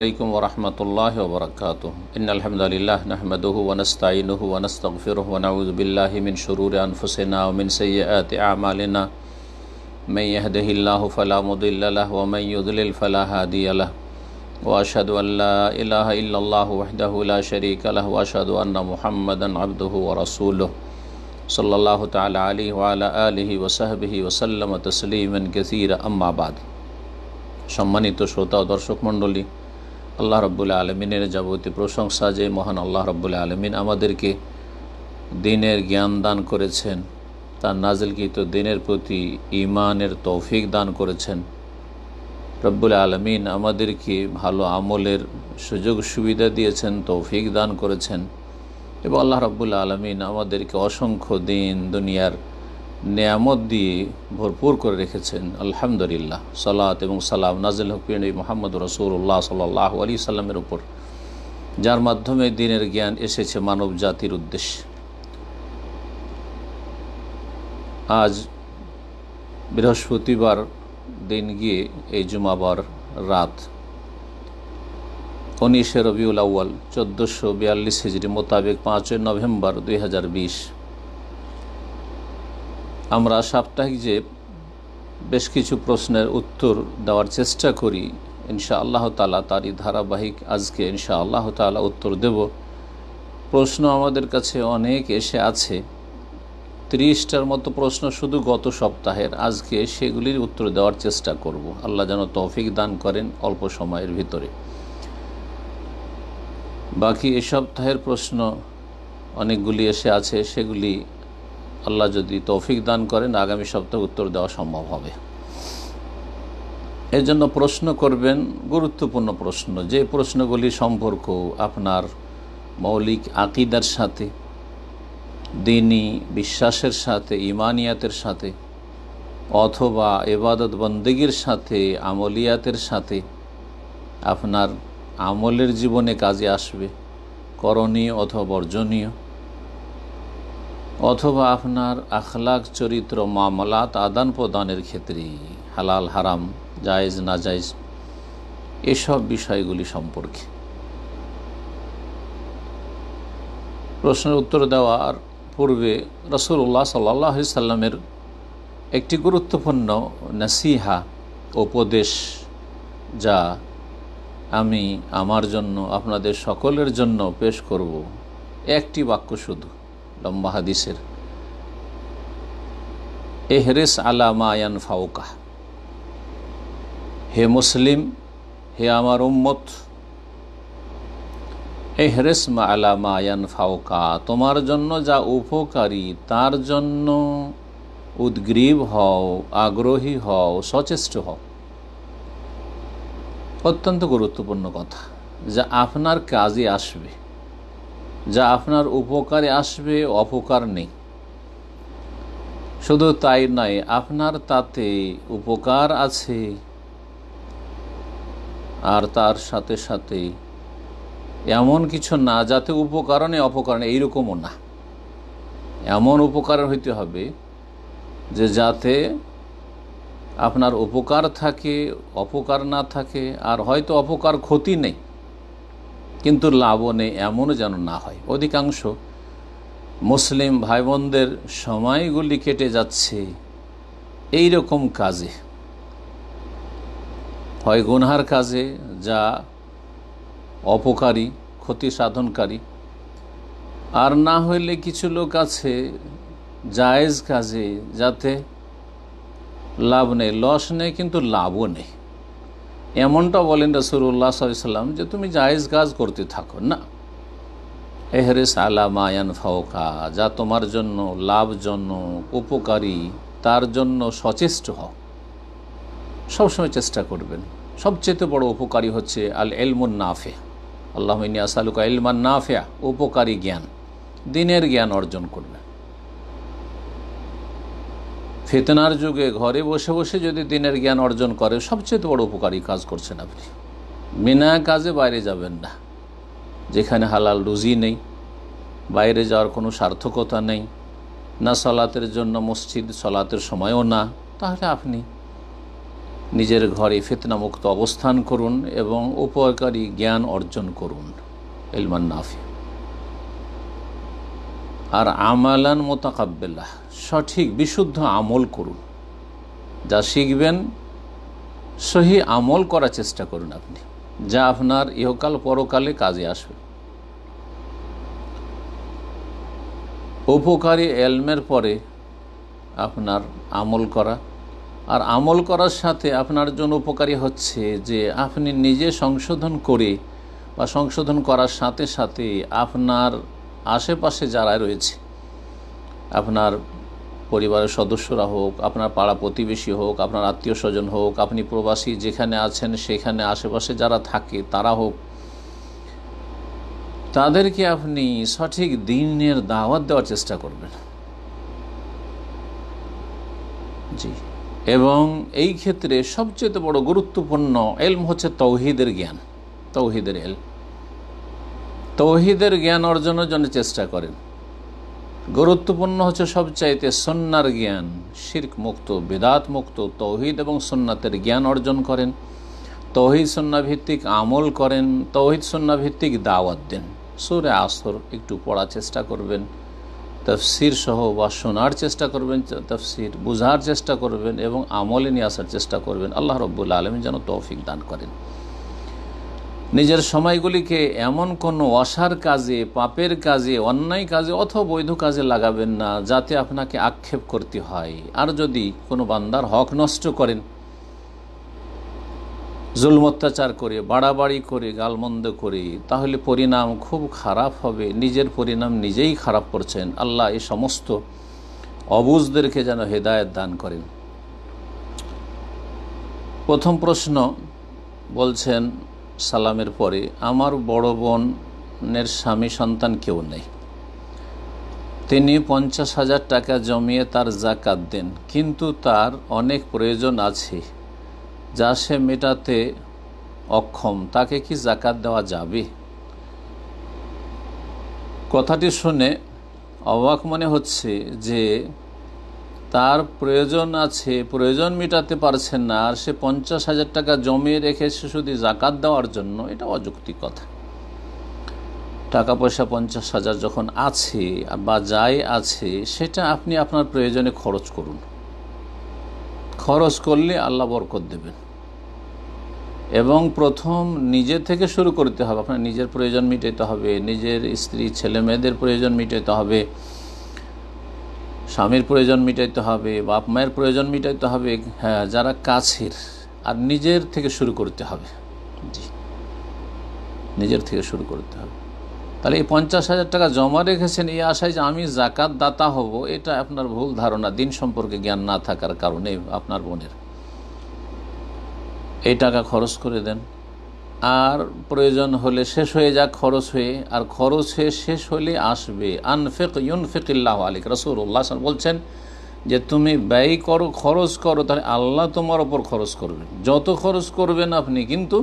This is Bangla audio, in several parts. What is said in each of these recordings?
अलैकुम वरहमतुल्लाहि वबरकातुहू इन्नल हम्दुलिल्लाह नहमदुहु व नस्तईनुहु व नस्तगफिरुहु व नऊज़ु बिल्लाहि मिन शुरूरि अनफुसिना व मिन सय्यिआति अअमालिना मन यहदिहिल्लाहु फला मुदिल्ल लहु व मन युद्लिल फला हादिय लहु व अशहदु अन ला इलाहा इल्लल्लाहु वहदहु ला शरीका लहु व अशहदु अन्ना मुहम्मदन अब्दुहु व रसूलुहु सल्लल्लाहु तआला अलैहि व अला आलिहि व सहबिहि व सल्लम तस्लीमन कसीरा अम्मा बाद। सम्मानित श्रोता ও দর্শক মণ্ডলী, আল্লাহ রব্বুল আলমিনের যাবতীয় প্রশংসা যে মহান আল্লাহ রব্বুল আলমিন আমাদেরকে দিনের জ্ঞান দান করেছেন, তার নাজিলকৃত দিনের প্রতি ঈমানের তৌফিক দান করেছেন। রব্বুল আলমিন আমাদেরকে ভালো আমলের সুযোগ সুবিধা দিয়েছেন, তৌফিক দান করেছেন এবং আল্লাহ রব্বুল আলমিন আমাদেরকে অসংখ্য দিন দুনিয়ার নেয়ামত দিয়ে ভরপুর করে রেখেছেন। আলহামদুলিল্লাহ, সালাত এবং সালাম নাজিল হোক নবী মুহাম্মদ রাসূলুল্লাহ সাল্লাল্লাহু আলাইহি সাল্লামের উপর, যার মাধ্যমে দিনের জ্ঞান এসেছে মানব জাতির উদ্দেশ্যে। আজ বৃহস্পতিবার দিন গিয়ে এই জুমাবার রাত 19 রবিউল আউয়াল 1442 হিজরি মোতাবেক 5 নভেম্বর 2020। আমরা সাপ্তাহিক যে বেশ কিছু প্রশ্নের উত্তর দেওয়ার চেষ্টা করি, ইনশাআল্লাহ তাআলা তারই ধারাবাহিক আজকে ইনশাআল্লাহ তাআলা উত্তর দেব। প্রশ্ন আমাদের কাছে অনেক এসে আছে, 30টার মতো প্রশ্ন শুধু গত সপ্তাহের। আজকে সেগুলির উত্তর দেওয়ার চেষ্টা করব। আল্লাহ যেন তৌফিক দান করেন অল্প সময়ের ভিতরে। বাকি এ সপ্তাহের প্রশ্ন অনেকগুলি এসে আছে, সেগুলি আল্লাহ যদি তৌফিক দান করেন আগামী সপ্তাহে উত্তর দেওয়া সম্ভব হবে। এর জন্য প্রশ্ন করবেন গুরুত্বপূর্ণ প্রশ্ন, যে প্রশ্নগুলি সম্পর্ক আপনার মৌলিক আকিদার সাথে, দ্বীনি বিশ্বাসের সাথে, ঈমানিয়াতের সাথে, অথবা ইবাদত বন্দেগীর সাথে, আমলিয়াতের সাথে, আপনার আমলের জীবনে কাজে আসবে, করণীয় অথবা বর্জনীয়, অথবা আপনার আখলাক, চরিত্র, মামলাত, আদান প্রদানের ক্ষেত্রে হালাল হারাম, জায়েজ না জায়েজ, এসব বিষয়গুলি সম্পর্কে প্রশ্নের উত্তর দেওয়ার পূর্বে রাসূলুল্লাহ সাল্লাল্লাহু আলাইহি সাল্লামের একটি গুরুত্বপূর্ণ নসিহা, উপদেশ, যা আমি আমার জন্য, আপনাদের সকলের জন্য পেশ করব। একটি বাক্য শুধু, লম্বা হাদিসের, এহরিস আলা মা ইয়ানফাউকা। হে মুসলিম, হে আমার উম্মত, এহরিস মা আলা মা ইয়ানফাউকা, তোমার জন্য যা উপকারী তার জন্য উদ্গ্রীব হও, আগ্রহী হও, সচেষ্ট হও। অত্যন্ত গুরুত্বপূর্ণ কথা, যা আপনার কাজে আসবে, যা আপনার উপকারে আসবে, অপকার নেই। শুধু তাই নয়, আপনার তাতে উপকার আছে আর তার সাথে সাথে এমন কিছু না যাতে উপকার নেই অপকার নেই, এইরকমও না। এমন উপকার হইতে হবে যে যাতে আপনার উপকার থাকে, অপকার না থাকে, আর হয়তো অপকার ক্ষতি নেই কিন্তু লাভও নেই, এমনও যেন না হয়। অধিকাংশ মুসলিম ভাই বোনদের সময়গুলি কেটে যাচ্ছে এই রকম কাজে, হয় গুনহার কাজে যা অপকারী, ক্ষতি সাধনকারী, আর না হইলে কিছু লোক আছে জায়েজ কাজে, যাতে লাভ নেই, লস নেই কিন্তু লাভও নেই। এমনটা বলেন রাসূলুল্লাহ সাল্লাল্লাহু আলাইহি ওয়াসাল্লাম যে তুমি জায়েজ কাজ করতে থাকো না। এহরিস আলা মা ইয়ানফাউকা, যা তোমার জন্য লাভজনক, উপকারী, তার জন্য সচেষ্ট হও। সবসময় চেষ্টা করবেন। সবচেয়ে বড় উপকারী হচ্ছে আল ইলমুন নাফি। আল্লাহুম্মা ইন্নী আসআলুকা ইলমান নাফিআ, উপকারী জ্ঞান, দ্বীনের জ্ঞান অর্জন করবেন। ফিতনার যুগে ঘরে বসে বসে যদি দ্বীনের জ্ঞান অর্জন করে, সবচেয়ে বড় উপকারী কাজ করছেন আপনি। বিনা কাজে বাইরে যাবেন না, যেখানে হালাল রুজি নেই, বাইরে যাওয়ার কোনো সার্থকতা নেই, না সালাতের জন্য মসজিদ, সালাতের সময়ও না, তাহলে আপনি নিজের ঘরে ফিতনামুক্ত অবস্থান করুন এবং উপকারী জ্ঞান অর্জন করুন, ইলমান নাফি। আর আমালান মুতাকাব্বিলাহ, সঠিক বিশুদ্ধ আমল করুন। যা শিখবেন সহি আমল করার চেষ্টা করুন আপনি, যা আপনার ইহকাল পরকালে কাজে আসবে। উপকারী এলমের পরে আপনার আমল করা, আর আমল করার সাথে আপনার জন্য উপকারী হচ্ছে যে আপনি নিজে সংশোধন করে বা সংশোধন করার সাথে সাথে আপনার আশেপাশে যারা রয়েছে, আপনার পরিবারের সদস্যরা হোক, আপনার পাড়া প্রতিবেশী হোক, আপনার আত্মীয় স্বজন হোক, আপনি প্রবাসী যেখানে আছেন সেখানে আশেপাশে যারা থাকে তারা হোক, তাদেরকে আপনি সঠিক দ্বীনের দাওয়াত দেওয়ার চেষ্টা করবেন। জি, এবং এই ক্ষেত্রে সবচেয়ে বড় গুরুত্বপূর্ণ এলম হচ্ছে তৌহিদের জ্ঞান, তৌহিদের এলম। তৌহিদের জ্ঞান অর্জনের জন্য চেষ্টা করেন। গুরুত্বপূর্ণ হচ্ছে সবচাইতে সুন্নাহর জ্ঞান, শিরক মুক্ত, বিদআত মুক্ত তৌহিদ এবং সুন্নাতের জ্ঞান অর্জন করেন, তৌহিদ সুন্নাহ ভিত্তিক আমল করেন, তৌহিদ সুন্নাহ ভিত্তিক দাওয়াত দেন। সূরা আসর একটু পড়ার চেষ্টা করবেন, তাফসির সহ বা শোনার চেষ্টা করবেন, তাফসির বুঝার চেষ্টা করবেন এবং আমলে নিয়ে আসার চেষ্টা করবেন। আল্লাহ রাব্বুল আলামিন যেন তৌফিক দান করেন। নিজের সময়গুলিকে এমন কোনো অসার কাজে, পাপের কাজে, অন্যায় কাজে অথবা বৈধ কাজে লাগাবেন না যাতে আপনাকে আক্ষেপ করতে হয়। আর যদি কোনো বান্দার হক নষ্ট করেন, জুলম অত্যাচার করে, বাড়াবাড়ি করে, গালমন্দ করে, তাহলে পরিণাম খুব খারাপ হবে। নিজের পরিণাম নিজেই খারাপ করছেন। আল্লাহ এই সমস্ত অবুঝদেরকে যেন হেদায়েত দান করেন। প্রথম প্রশ্ন বলছেন সালামের পরে, আমার বড় বোনের স্বামী সন্তান কেউ নেই, তিনি 50,000 টাকা জমিয়ে তার যাকাত দেন, কিন্তু তার অনেক প্রয়োজন আছে যা সে মেটাতে অক্ষম, তাকে কি যাকাত দেওয়া যাবে? কথাটি শুনে অবাক মনে হচ্ছে যে তার প্রয়োজন আছে, প্রয়োজন মেটাতে পারছেন না, আর সে 50,000 টাকা জমিয়ে রেখেছে শুধু যাকাত দেওয়ার জন্য। এটা অযৌক্তিক কথা। টাকা পয়সা 50,000 যখন আছে বা যাই আছে, সেটা আপনি আপনার প্রয়োজনে খরচ করুন। খরচ করলে আল্লাহ বরকত দেবেন। এবং প্রথম নিজে থেকে শুরু করতে হবে। আপনার নিজের প্রয়োজন মিটাইতে হবে, নিজের স্ত্রী ছেলে মেয়েদের প্রয়োজন মিটাইতে হবে, স্বামীর প্রয়োজন মিটাইতে হবে, বাপ মায়ের প্রয়োজন মিটাইতে হবে, হ্যাঁ যারা কাছের, আর নিজের থেকে শুরু করতে হবে। জি, নিজের থেকে শুরু করতে হবে। তাহলে এই 50,000 টাকা জমা রেখেছেন এই আশায় যে আমি যাকাত দাতা হব, এটা আপনার ভুল ধারণা, দিন সম্পর্কে জ্ঞান না থাকার কারণে। আপনার বোনের এই টাকা খরচ করে দেন, আর প্রয়োজন হলে শেষ হয়ে যাক খরচ হয়ে, আর খরচ হয়ে শেষ হলে আসবে। আনফিক ইউনফিকিল্লাহু আলাইক, রাসূলুল্লাহ বলছেন যে তুমি ব্যয় করো, খরচ করো, তাহলে আল্লাহ তোমার ওপর খরচ করবেন। যত খরচ করবেন আপনি, কিন্তু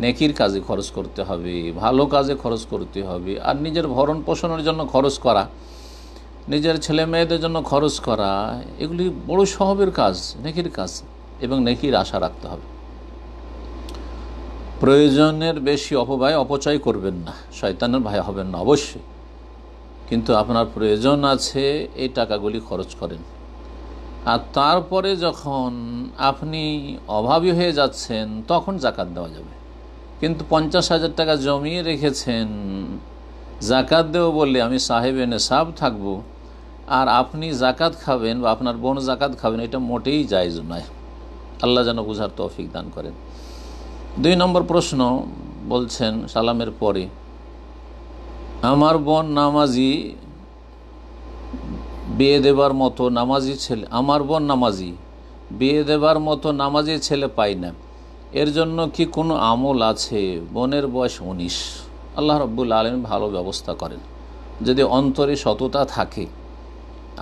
নেকির কাজে খরচ করতে হবে, ভালো কাজে খরচ করতে হবে। আর নিজের ভরণ পোষণের জন্য খরচ করা, নিজের ছেলে মেয়েদের জন্য খরচ করা, এগুলি বড় সওয়াবের কাজ, নেকির কাজ, এবং নেকির আশা রাখতে হবে। প্রয়োজনের বেশি অপচয় করবেন না, শয়তানের ভাই হবেন না অবশ্যই, কিন্তু আপনার প্রয়োজন আছে এই টাকাগুলি খরচ করেন। আর তারপরে যখন আপনি অভাবী হয়ে যাচ্ছেন তখন যাকাত দেওয়া যাবে। কিন্তু 50,000 টাকা জমিয়ে রেখেছেন, যাকাত দেব বললে আমি সাহেবে নেশাব থাকব, আর আপনি যাকাত খাবেন বা আপনার বোন যাকাত খাবেন, এটা মোটেই জায়েজ নয়। আল্লাহ যেন বুঝার তৌফিক দান করেন। 2 নম্বর প্রশ্ন বলছেন সালামের পরে, আমার বোন নামাজি, বিয়ে দেবার মতো নামাজি ছেলে, আমার বোন নামাজি, বিয়ে দেবার মতো নামাজি ছেলে পাই না, এর জন্য কি কোনো আমল আছে? বোনের বয়স 19। আল্লাহ রাব্বুল আলামিন ভালো ব্যবস্থা করেন। যদি অন্তরে সততা থাকে,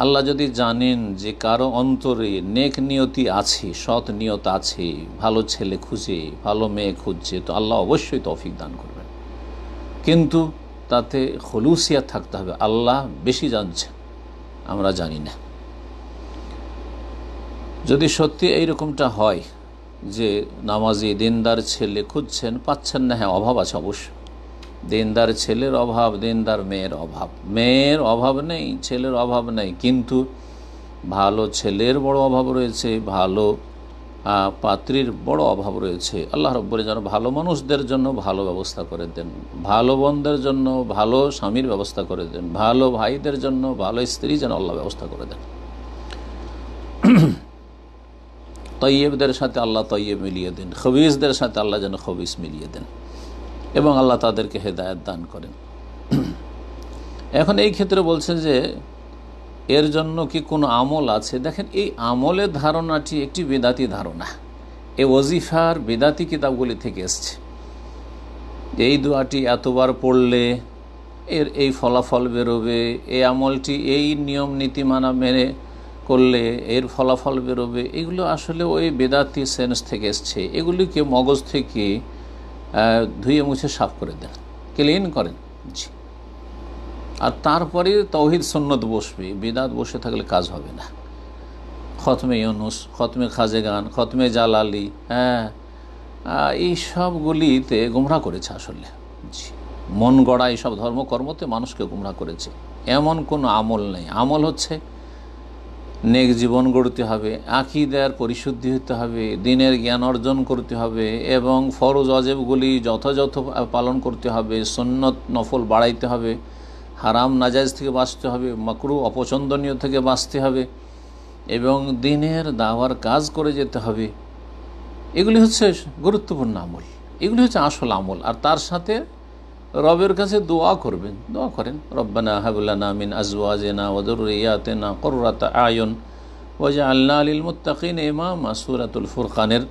আল্লাহ যদি জানেন যে কারো অন্তরে নেক নিয়তি আছে, সৎ নিয়ত আছে, ভালো ছেলে খুঁজে, ভালো মেয়ে খুঁজছে, তো আল্লাহ অবশ্যই তৌফিক দান করবেন। কিন্তু তাতে খুলুসিয়াত থাকতে হবে। আল্লাহ বেশি জানছেন, আমরা জানি না। যদি সত্যি এইরকমটা হয়, যে নামাজি দিনদার ছেলে খুঁজছেন, পাচ্ছেন না। হ্যাঁ, অভাব আছে অবশ্য। দিনদার ছেলের অভাব, দিনদার মেয়ের অভাব। মেয়ের অভাব নেই, ছেলের অভাব নেই, কিন্তু ভালো ছেলের বড় অভাব রয়েছে, ভালো পাত্রীর বড় অভাব রয়েছে। আল্লাহ রাব্বুল যেন ভালো মানুষদের জন্য ভালো ব্যবস্থা করে দেন, ভালো বোনদের জন্য ভালো স্বামীর ব্যবস্থা করে দেন, ভালো ভাইদের জন্য ভালো স্ত্রী যেন আল্লাহ ব্যবস্থা করে দেন। তৈয়বদের সাথে আল্লাহ তৈয়ব মিলিয়ে দেন, খবিসদের সাথে আল্লাহ যেন খবিস মিলিয়ে দেন, এবং আল্লাহ তাদেরকে হেদায়েত দান করেন। এখন এই ক্ষেত্রে বলছে যে এর জন্য কি কোনো আমল আছে? দেখেন, এই আমলের ধারণাটি একটি বেদাতি ধারণা। এই ওজিফার বেদাতি কিতাবগুলি থেকে এসছে। এই দোয়াটি এতবার পড়লে এর এই ফলাফল বেরোবে, এই আমলটি এই নিয়ম নীতিমানা মেনে করলে এর ফলাফল বেরোবে। এগুলো আসলে ওই বেদাতি সেন্স থেকে এসছে। এগুলিকে মগজ থেকে ধুয়ে মুছে সাফ করে দেন, ক্লিন করেন। জি। আর তারপরে তাওহীদ সুন্নত বসবে। বিদাত বসে থাকলে কাজ হবে না। খতমে ইউনুস, খতমে খাজেগান, খতমে জালালি, হ্যাঁ, এই সবগুলিতে গুমরাহ করেছে আসলে। জি। মন গড়া এইসব ধর্মকর্মতে মানুষকে গুমরাহ করেছে। এমন কোনো আমল নেই। আমল হচ্ছে নেক জীবন গড়তে হবে, আকীদার পরিশুদ্ধি হতে হবে, দিনের জ্ঞান অর্জন করতে হবে, এবং ফরজ ওয়াজিবগুলি যথাযথ পালন করতে হবে, সুন্নত নফল বাড়াইতে হবে, হারাম নাজায়েজ থেকে বাঁচতে হবে, মাকরুহ অপছন্দনীয় থেকে বাঁচতে হবে, এবং দিনের দাওয়ার কাজ করে যেতে হবে। এগুলি হচ্ছে গুরুত্বপূর্ণ আমল, এগুলি হচ্ছে আসল আমল। আর তার সাথে রবের কাছে দোয়া করবেন, দোয়া করেন, রব্বানা হাব লানা মিন আজওয়াজিনা ওয়া যুররিয়াতিনা কুররাতা আয়ুন ওয়াজআলনা লিল মুত্তাকিনা ইমামা। সূরাতুল ফুরকানের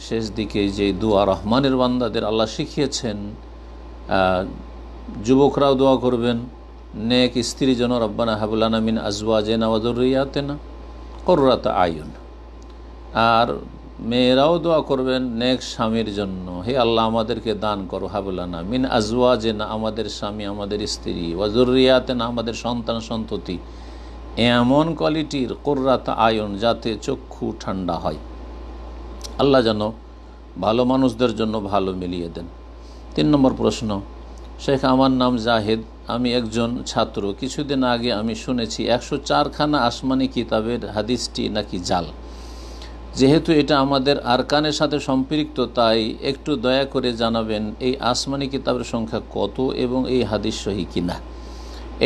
শেষ দিকে যে দোয়া রহমানের বান্দাদের আল্লাহ শিখিয়েছেন, যুবকরাও দোয়া করবেন নেক স্ত্রীর জন্য, রব্বানা হাব লানা মিন আজওয়াজিনা ওয়া যুররিয়াতিনা কুররাতা আয়ুন। আর মেয়েরাও দোয়া করবেন নেক স্বামীর জন্য, হে আল্লাহ আমাদেরকে দান করো, হাবলানা মিন আজওয়াজিনা, আমাদের স্বামী আমাদের স্ত্রী, ওয়া যুররিয়াতিনা, আমাদের সন্তান সন্ততি, এমন কোয়ালিটির কুররাতা আয়ুন, যাতে চক্ষু ঠান্ডা হয়। আল্লাহ যেন ভালো মানুষদের জন্য ভালো মিলিয়ে দেন। 3 নম্বর প্রশ্ন, শেখ আমার নাম জাহেদ, আমি একজন ছাত্র। কিছুদিন আগে আমি শুনেছি 104খানা আসমানি কিতাবের হাদিসটি নাকি জাল। যেহেতু এটা আমাদের আরকানের সাথে সম্পৃক্ত, তাই একটু দয়া করে জানাবেন এই আসমানি কিতাবের সংখ্যা কত এবং এই হাদিস সহি কিনা।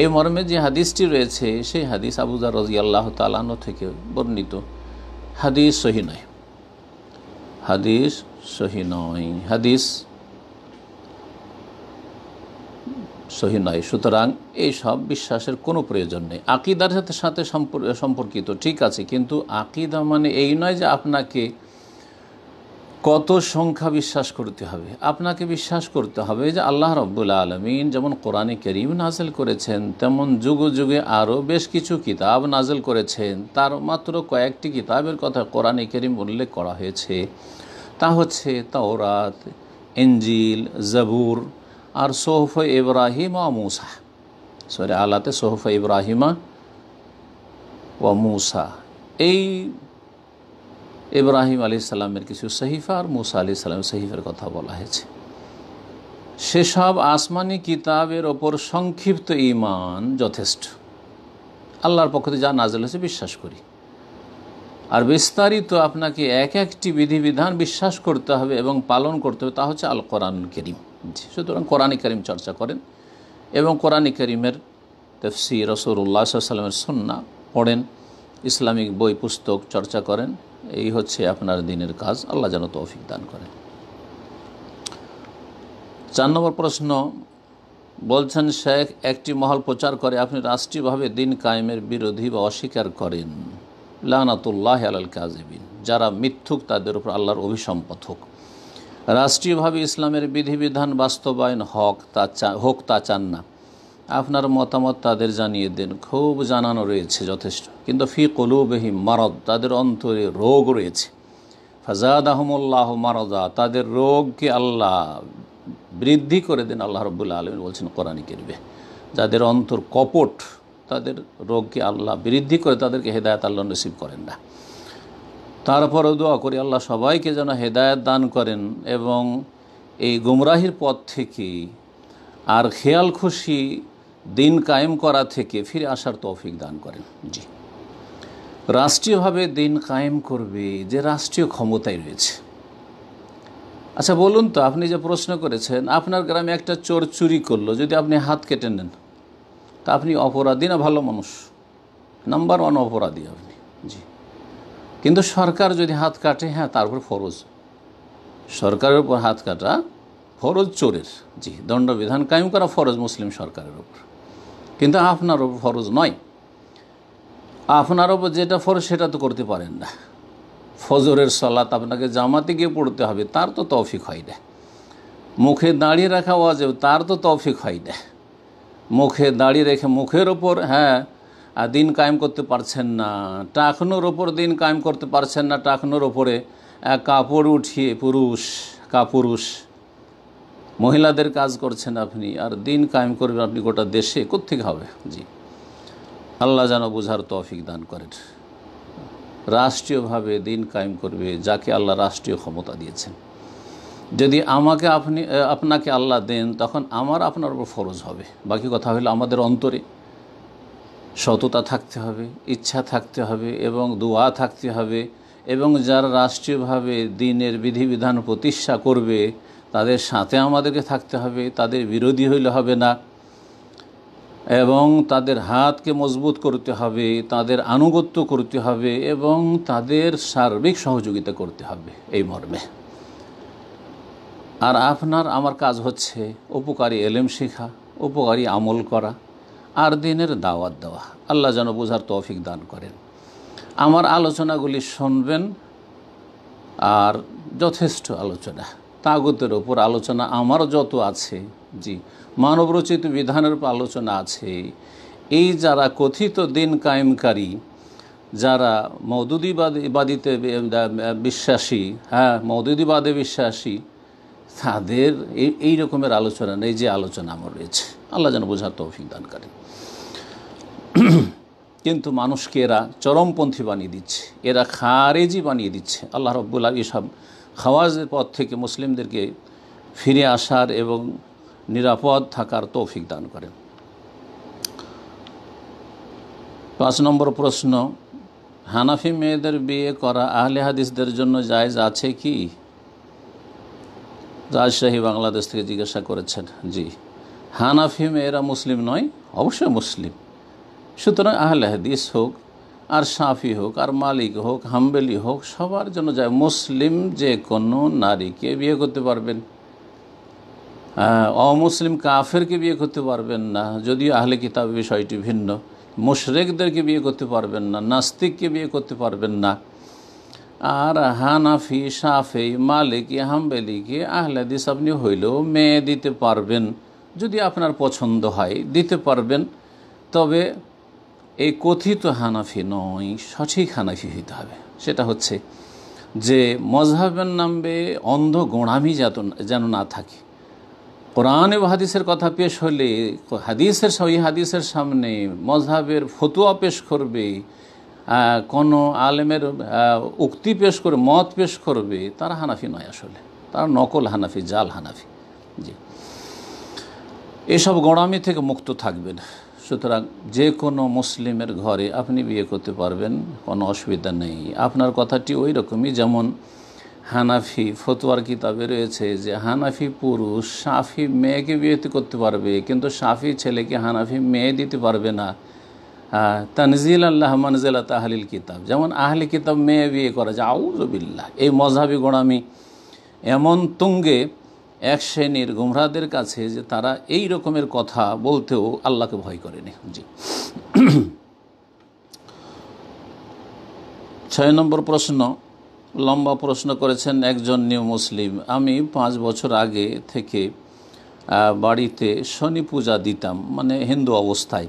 এই মর্মে যে হাদিসটি রয়েছে সেই হাদিস আবু যর রাদিয়াল্লাহু তাআলা আনহু থেকে বর্ণিত। হাদিস সহি নয়, হাদিস সহি নয়, হাদিস সহি নয়। সুতরাং এই সব বিশ্বাসের কোনো প্রয়োজন নেই। আকীদার সাথে সম্পর্কিত ঠিক আছে, কিন্তু আকীদা মানে এই নয় যে আপনাকে কত সংখ্যা বিশ্বাস করতে হবে। আপনাকে বিশ্বাস করতে হবে যে আল্লাহ রাব্বুল আলামিন যেমন কোরআনে কারীম নাযিল করেছেন, তেমন যুগে যুগে আরও বেশ কিছু কিতাব নাযিল করেছেন। তার মাত্র কয়েকটি কিতাবের কথা কোরআনে কারীম উল্লেখ করা হয়েছে। তা হচ্ছে তাওরাত, ইনজিল, জাবুর আর সোহফে ইব্রাহিম ও মুসা। সূরা আলাতে সোহফে ইব্রাহিমা ও মুসা, এই ইব্রাহিম আলাইহিস সালামের কিছু সহিফা আর মুসা আলাইহিস সালামের সহিফার কথা বলা হয়েছে। সেসব আসমানি কিতাবের ওপর সংক্ষিপ্ত ঈমান যথেষ্ট। আল্লাহর পক্ষ থেকে যা নাযিল হয়েছে বিশ্বাস করি, আর বিস্তারিত আপনাকে এক একটি বিধিবিধান বিশ্বাস করতে হবে এবং পালন করতে হবে। তা হচ্ছে আল কোরআনুল কারীম। সুতরাং কোরআনে কারীম চর্চা করেন এবং কোরআনে কারীমের তাফসীর, রাসূলুল্লাহ সাল্লাল্লাহু আলাইহি ওয়াসাল্লামের সুন্নাহ পড়েন, ইসলামিক বই পুস্তক চর্চা করেন। এই হচ্ছে আপনার দিনের কাজ। আল্লাহ যেন তৌফিক দান করেন। 4 নম্বর প্রশ্ন, বলছেন শেখ, একটি মহল প্রচার করে আপনি রাষ্ট্রীয়ভাবে দিন কায়েমের বিরোধী বা অস্বীকার করেন। লানাতুল্লাহি আলাল কাযিবিন, যারা মিথ্যুক তাদের উপর আল্লাহর অভিসম্পাত হোক। রাষ্ট্রীয়ভাবে ইসলামের বিধিবিধান বাস্তবায়ন হোক তা চান না। আপনার মতামত তাদের জানিয়ে দেন। খুব জানানো রয়েছে যথেষ্ট, কিন্তু ফি কুলুবিহিম মারাদ, তাদের অন্তরে রোগ রয়েছে। ফাজাদাহুমুল্লাহু মারাদা, তাদের রোগকে আল্লাহ বৃদ্ধি করে দেন। আল্লাহ রাব্বুল আলামিন বলছেন কোরআনে কারীমে, যাদের অন্তর কপট তাদের রোগকে আল্লাহ বৃদ্ধি করে তাদেরকে হেদায়েত আল্লাহ নসিব করেন না। তারপরেও দোয়া করি আল্লাহ সবাইকে যেন হেদায়েত দান করেন এবং এই গুমরাহির পথ থেকে আর খেয়াল খুশি দিন কায়েম করা থেকে ফিরে আসার তৌফিক দান করেন। জি, রাষ্ট্রীয়ভাবে দিন কায়েম করবে যে রাষ্ট্রীয় ক্ষমতায় রয়েছে। আচ্ছা বলুন তো, আপনি যে প্রশ্ন করেছেন, আপনার গ্রামে একটা চোর চুরি করলো, যদি আপনি হাত কেটে নেন তা আপনি অপরাধী না ভালো মানুষ? নাম্বার ওয়ান অপরাধী আপনি। জি, কিন্তু সরকার যদি হাত কাটে, হ্যাঁ তারপর ফরজ, সরকারের উপর হাত কাটা ফরজ চোরের। জি, দণ্ডবিধান কায়েম করা ফরজ মুসলিম সরকারের উপর, কিন্তু আপনার উপর ফরজ নয়। আপনার উপর যেটা ফরজ সেটা তো করতে পারেন না। ফজরের সালাত আপনাকে জামাতে গিয়ে পড়তে হবে, তার তো তৌফিক হয় না। মুখে দাঁড়িয়ে রাখা ওয়াজিব, তার তো তৌফিক হয় না। মুখে দাঁড়িয়ে রেখে মুখের ওপর দিন কায়েম করতে পারছেন না, টাকনোর ওপর দিন কায়েম করতে পারছেন না, টাকনোর ওপরে কাপড় উঠিয়ে কাপুরুষ মহিলাদের কাজ করছেন আপনি, আর দিন কায়েম করবেন আপনি গোটা দেশে, কোত্থেকে হবে? জি, আল্লাহ যেন বুঝার তৌফিক দান করেন। রাষ্ট্রীয়ভাবে দিন কায়েম করবে যাকে আল্লাহ রাষ্ট্রীয় ক্ষমতা দিয়েছেন। যদি আপনাকে আল্লাহ দেন, তখন আপনার উপর ফরজ হবে। বাকি কথা হলো আমাদের অন্তরে সততা থাকতে হবে, ইচ্ছা থাকতে হবে এবং দোয়া থাকতে হবে, এবং যারা রাষ্ট্রীয়ভাবে দিনের বিধিবিধান প্রতিষ্ঠা করবে তাদের সাথে আমাদেরকে থাকতে হবে, তাদের বিরোধী হইলে হবে না, এবং তাদের হাতকে মজবুত করতে হবে, তাদের আনুগত্য করতে হবে এবং তাদের সার্বিক সহযোগিতা করতে হবে এই মর্মে। আর আমার কাজ হচ্ছে উপকারী এলেম শেখা, উপকারী আমল করা আর দিনের দাওয়াত দেওয়া। আল্লাহ যেন বোঝার তৌফিক দান করেন। আমার আলোচনাগুলি শুনবেন, আর যথেষ্ট আলোচনা, তাগুতের ওপর আলোচনা আমার যত আছে, জি, মানবরচিত বিধানের উপর আলোচনা আছে। এই যারা কথিত দিন কায়েমকারী, যারা মওদুদিবাদীতে বিশ্বাসী, মওদুদিবাদে বিশ্বাসী, তাদের এই রকমের আলোচনা নেই যে আলোচনা আমার রয়েছে। আল্লাহ যেন বোঝার তৌফিক দান করেন। কিন্তু মানুষকে এরা চরমপন্থী বানিয়ে দিচ্ছে, এরা খারেজি বানিয়ে দিচ্ছে। আল্লাহ রাব্বুল আলামিন সব খাওয়াজের পথ থেকে মুসলিমদেরকে ফিরে আসার এবং নিরাপদ থাকার তৌফিক দান করেন। 5 নম্বর প্রশ্ন, হানাফি মেয়েদের বিয়ে করা আহলে হাদিসদের জন্য জায়েজ আছে কি? রাজশাহী বাংলাদেশ থেকে জিজ্ঞাসা করেছেন। জি, হানাফি মেয়েরা মুসলিম নয়? অবশ্যই মুসলিম। সুতরাং আহলে হাদিস হোক আর শাফি হোক আর মালিক হোক হাম্বলি হোক, সবার জন্য যায়। মুসলিম যে কোনো নারীকে বিয়ে করতে পারবেন, অমুসলিম কাফেরকে বিয়ে করতে পারবেন না, যদিও আহলে কিতাব বিষয়টি ভিন্ন। মুশরিকদেরকে বিয়ে করতে পারবেন না, নাস্তিককে বিয়ে করতে পারবেন না। আর হানাফি, শাফি, মালিকি, হাম্বলিকে আহলে হাদিস আপনি হইলেও মেয়ে দিতে পারবেন, যদি আপনার পছন্দ হয় দিতে পারবেন। তবে এই কথিত হানাফি নয়, সঠিক হানাফি হইতে হবে। সেটা হচ্ছে যে মজহাবের নামে অন্ধ গোঁড়ামি যেন না থাকে। কোরআন এবং হাদিসের কথা পেশ হলে হাদিসের সামনে মজহাবের ফতোয়া পেশ করবে, কোনো আলেমের উক্তি পেশ করে মত পেশ করবে, তারা হানাফি নয়, আসলে তারা নকল হানাফি, জাল হানাফি। জি, এসব গোঁড়ামি থেকে মুক্ত থাকবেন। সুতরাং যে কোনো মুসলিমের ঘরে আপনি বিয়ে করতে পারবেন, কোনো অসুবিধা নেই। আপনার কথাটি ওই রকমই, যেমন হানাফি ফতোয়ার কিতাবে রয়েছে যে হানাফি পুরুষ শাফি মেয়েকে বিয়ে করতে পারবে, কিন্তু শাফি ছেলেকে হানাফি মেয়ে দিতে পারবে না। তানজিল আল্লাহ মানজিলাত আহলিল কিতাব, যেমন আহলি কিতাব মেয়ে বিয়ে করা যায়, আউযু বিল্লাহ। এই মজহাবি গোঁড়ামি এমন তুঙ্গে এক শ্রেণীর গুমরাহদের কাছে যে তারা এই রকমের কথা বলতেও আল্লাহকে ভয় করেনি। জি, 6 নম্বর প্রশ্ন, লম্বা প্রশ্ন করেছেন একজন নিউ মুসলিম। আমি 5 বছর আগে থেকে বাড়িতে শনি পূজা দিতাম, মানে হিন্দু অবস্থায়।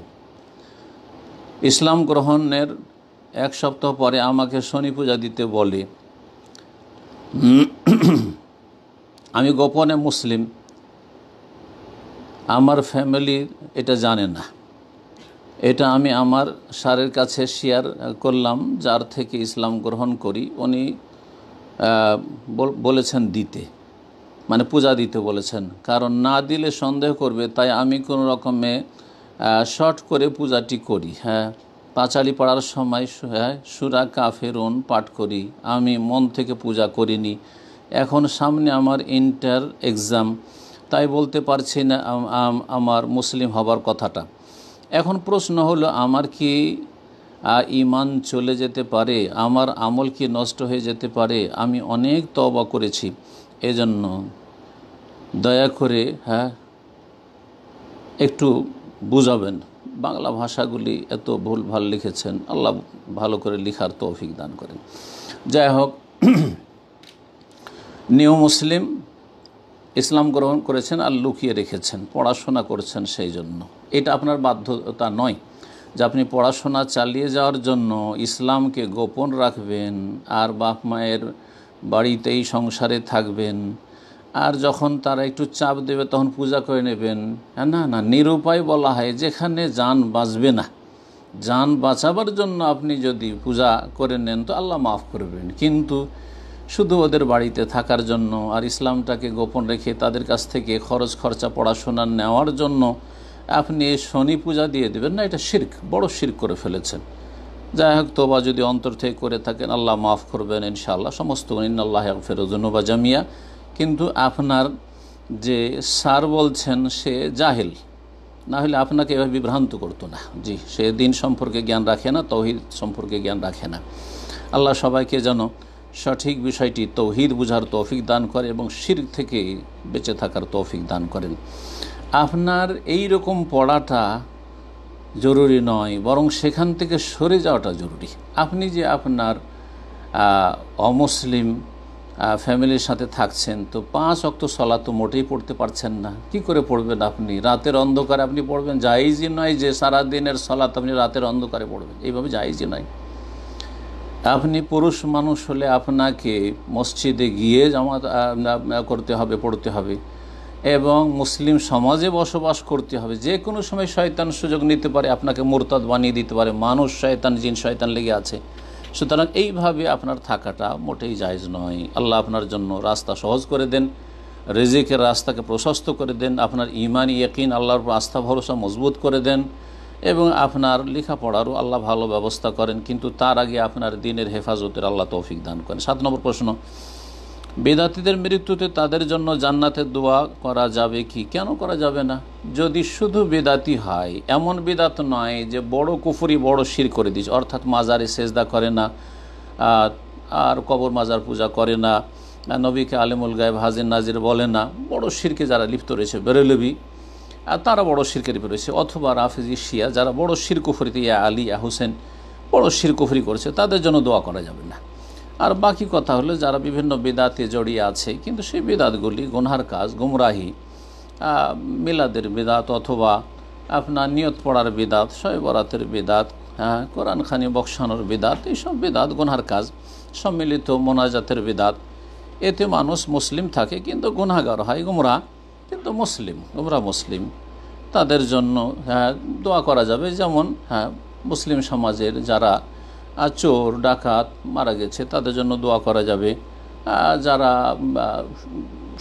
ইসলাম গ্রহণের 1 সপ্তাহ পরে আমাকে শনি পূজা দিতে বলে। আমি গোপনে মুসলিম, আমার ফ্যামিলি এটা জানে না। এটা আমি আমার স্যারের কাছে শেয়ার করলাম, যার থেকে ইসলাম গ্রহণ করি। উনি বলেছেন দিতে, মানে পূজা দিতে বলেছেন, কারণ না দিলে সন্দেহ করবে, তাই আমি কোনো রকমে শর্ট করে পূজাটি করি। হ্যাঁ, পাঁচালি পড়ার সময় সূরা কাফেরুন পাঠ করি। আমি মন থেকে পূজা করিনি। এখন সামনে আমার ইন্টার এক্সাম, তাই বলতে পারছি না আমার মুসলিম হবার কথাটা। এখন প্রশ্ন হলো, আমার কি ঈমান চলে যেতে পারে? আমার আমল কি নষ্ট হয়ে যেতে পারে? আমি অনেক তওবা করেছি, এজন্য দয়া করে একটু বুঝাবেন। বাংলা ভাষাগুলি এত ভুলভাল লিখেছেন, আল্লাহ ভালো করে লিখার তৌফিক দান করেন। যাই হোক, নিউ মুসলিম ইসলাম গ্রহণ করেছেন আর লুকিয়ে রেখেছেন, পড়াশোনা করছেন, সেই জন্য এটা আপনার বাধ্যতা নয় যে আপনি পড়াশোনা চালিয়ে যাওয়ার জন্য ইসলামকে গোপন রাখবেন আর বাপ মায়ের বাড়িতেই সংসারে থাকবেন, আর যখন তারা একটু চাপ দেবে তখন পূজা করে নেবেন। না না, নিরুপায় বলা হয় যেখানে জান বাঁচবে না। জান বাঁচাবার জন্য আপনি যদি পূজা করে নেন তো আল্লাহ মাফ করবেন, কিন্তু শুধু ওদের বাড়িতে থাকার জন্য আর ইসলামটাকে গোপন রেখে তাদের কাছ থেকে খরচ খরচা পড়াশোনা নেওয়ার জন্য আপনি শনি পূজা দিয়ে দেবেন না, এটা শিরক, বড় শিরক করে ফেলেছেন। যাই হোক, তোবা যদি অন্তর থেকে করে থাকেন আল্লাহ মাফ করবেন ইনশাআল্লাহ, সমস্ত ইন্নাল্লাহ ইয়াগফিরু যুনুবা জামিয়া। কিন্তু আপনার যে স্যার বলছেন সে জাহেল, না হলে আপনাকে এভাবে বিভ্রান্ত করতো না। জি, সে দিন সম্পর্কে জ্ঞান রাখে না, তৌহিদ সম্পর্কে জ্ঞান রাখে না। আল্লাহ সবাইকে যেন সঠিক বিষয়টি তৌহিদ বুঝার তৌফিক দান করে এবং শিরক থেকে বেঁচে থাকার তৌফিক দান করেন। আপনার এই রকম পড়াটা জরুরি নয়, বরং সেখান থেকে সরে যাওয়াটা জরুরি। আপনি যে আপনার অমুসলিম ফ্যামিলির সাথে থাকছেন, তো 5 ওয়াক্ত সালাত তো মোটেই পড়তে পারছেন না, কি করে পড়বেন আপনি? রাতের অন্ধকারে আপনি পড়বেন? জায়েজই নয় যে সারা দিনের সালাত আপনি রাতের অন্ধকারে পড়বেন, এইভাবে জায়েজই নয়। আপনি পুরুষ মানুষ হলে আপনাকে মসজিদে গিয়ে জামাত করতে হবে, পড়তে হবে, এবং মুসলিম সমাজে বসবাস করতে হবে। যে কোনো সময় শয়তান সুযোগ নিতে পারে, আপনাকে মুরতাদ বানিয়ে দিতে পারে। মানুষ শয়তান, জিন শয়তান লেগে আছে, সুতরাং এইভাবে আপনার থাকাটা মোটেই জায়েজ নয়। আল্লাহ আপনার জন্য রাস্তা সহজ করে দেন, রিজিকের রাস্তাকে প্রশস্ত করে দেন, আপনার ঈমানি ইয়াকিন আল্লাহর উপর আস্থা ভরসা মজবুত করে দেন, এবং আপনার লেখাপড়ারও আল্লাহ ভালো ব্যবস্থা করেন। কিন্তু তার আগে আপনার দিনের হেফাজতের আল্লাহ তৌফিক দান করেন। 7 নম্বর প্রশ্ন, বেদাতীদের মৃত্যুতে তাদের জন্য জান্নাতের দোয়া করা যাবে কি? কেন করা যাবে না? যদি শুধু বেদাতি হয়, এমন বেদাত নয় যে বড় কুফরি, বড় শিরক করে দিচ্ছে, অর্থাৎ মাজারে সেজদা করে না, আর কবর মাজার পূজা করে না, নবীকে আলিমুল গায়েব হাজির নাজির বলে না, বড় শিরকে যারা লিপ্ত রয়েছে, বেরেলবি তারা বড় শিরকে লিপ্ত রয়েছে, অথবা রাফিজি শিয়া যারা বড় শির কুফরিতে, ইয়া আলী ইয়া হুসেন বড় শির কুফরি করেছে, তাদের জন্য দোয়া করা যাবে না। আর বাকি কথা হলো যারা বিভিন্ন বেদাতে জড়িয়ে আছে, কিন্তু সেই বেদাতগুলি গুনহার কাজ, গুমরাহি, মিলাদের বেদাত, অথবা আপনার নিয়ত পড়ার বেদাত, শবে বরাতের বেদাত, কোরআন খানি বক্সানোর বেদাত, এইসব বেদাত গুনহার কাজ, সম্মিলিত মোনাজাতের বেদাত, এতে মানুষ মুসলিম থাকে কিন্তু গুনাহগার হয়, গুমরা কিন্তু মুসলিম, গুমরা মুসলিম, তাদের জন্য দোয়া করা যাবে। যেমন মুসলিম সমাজের যারা চোর ডাকাত মারা গেছে তাদের জন্য দোয়া করা যাবে, যারা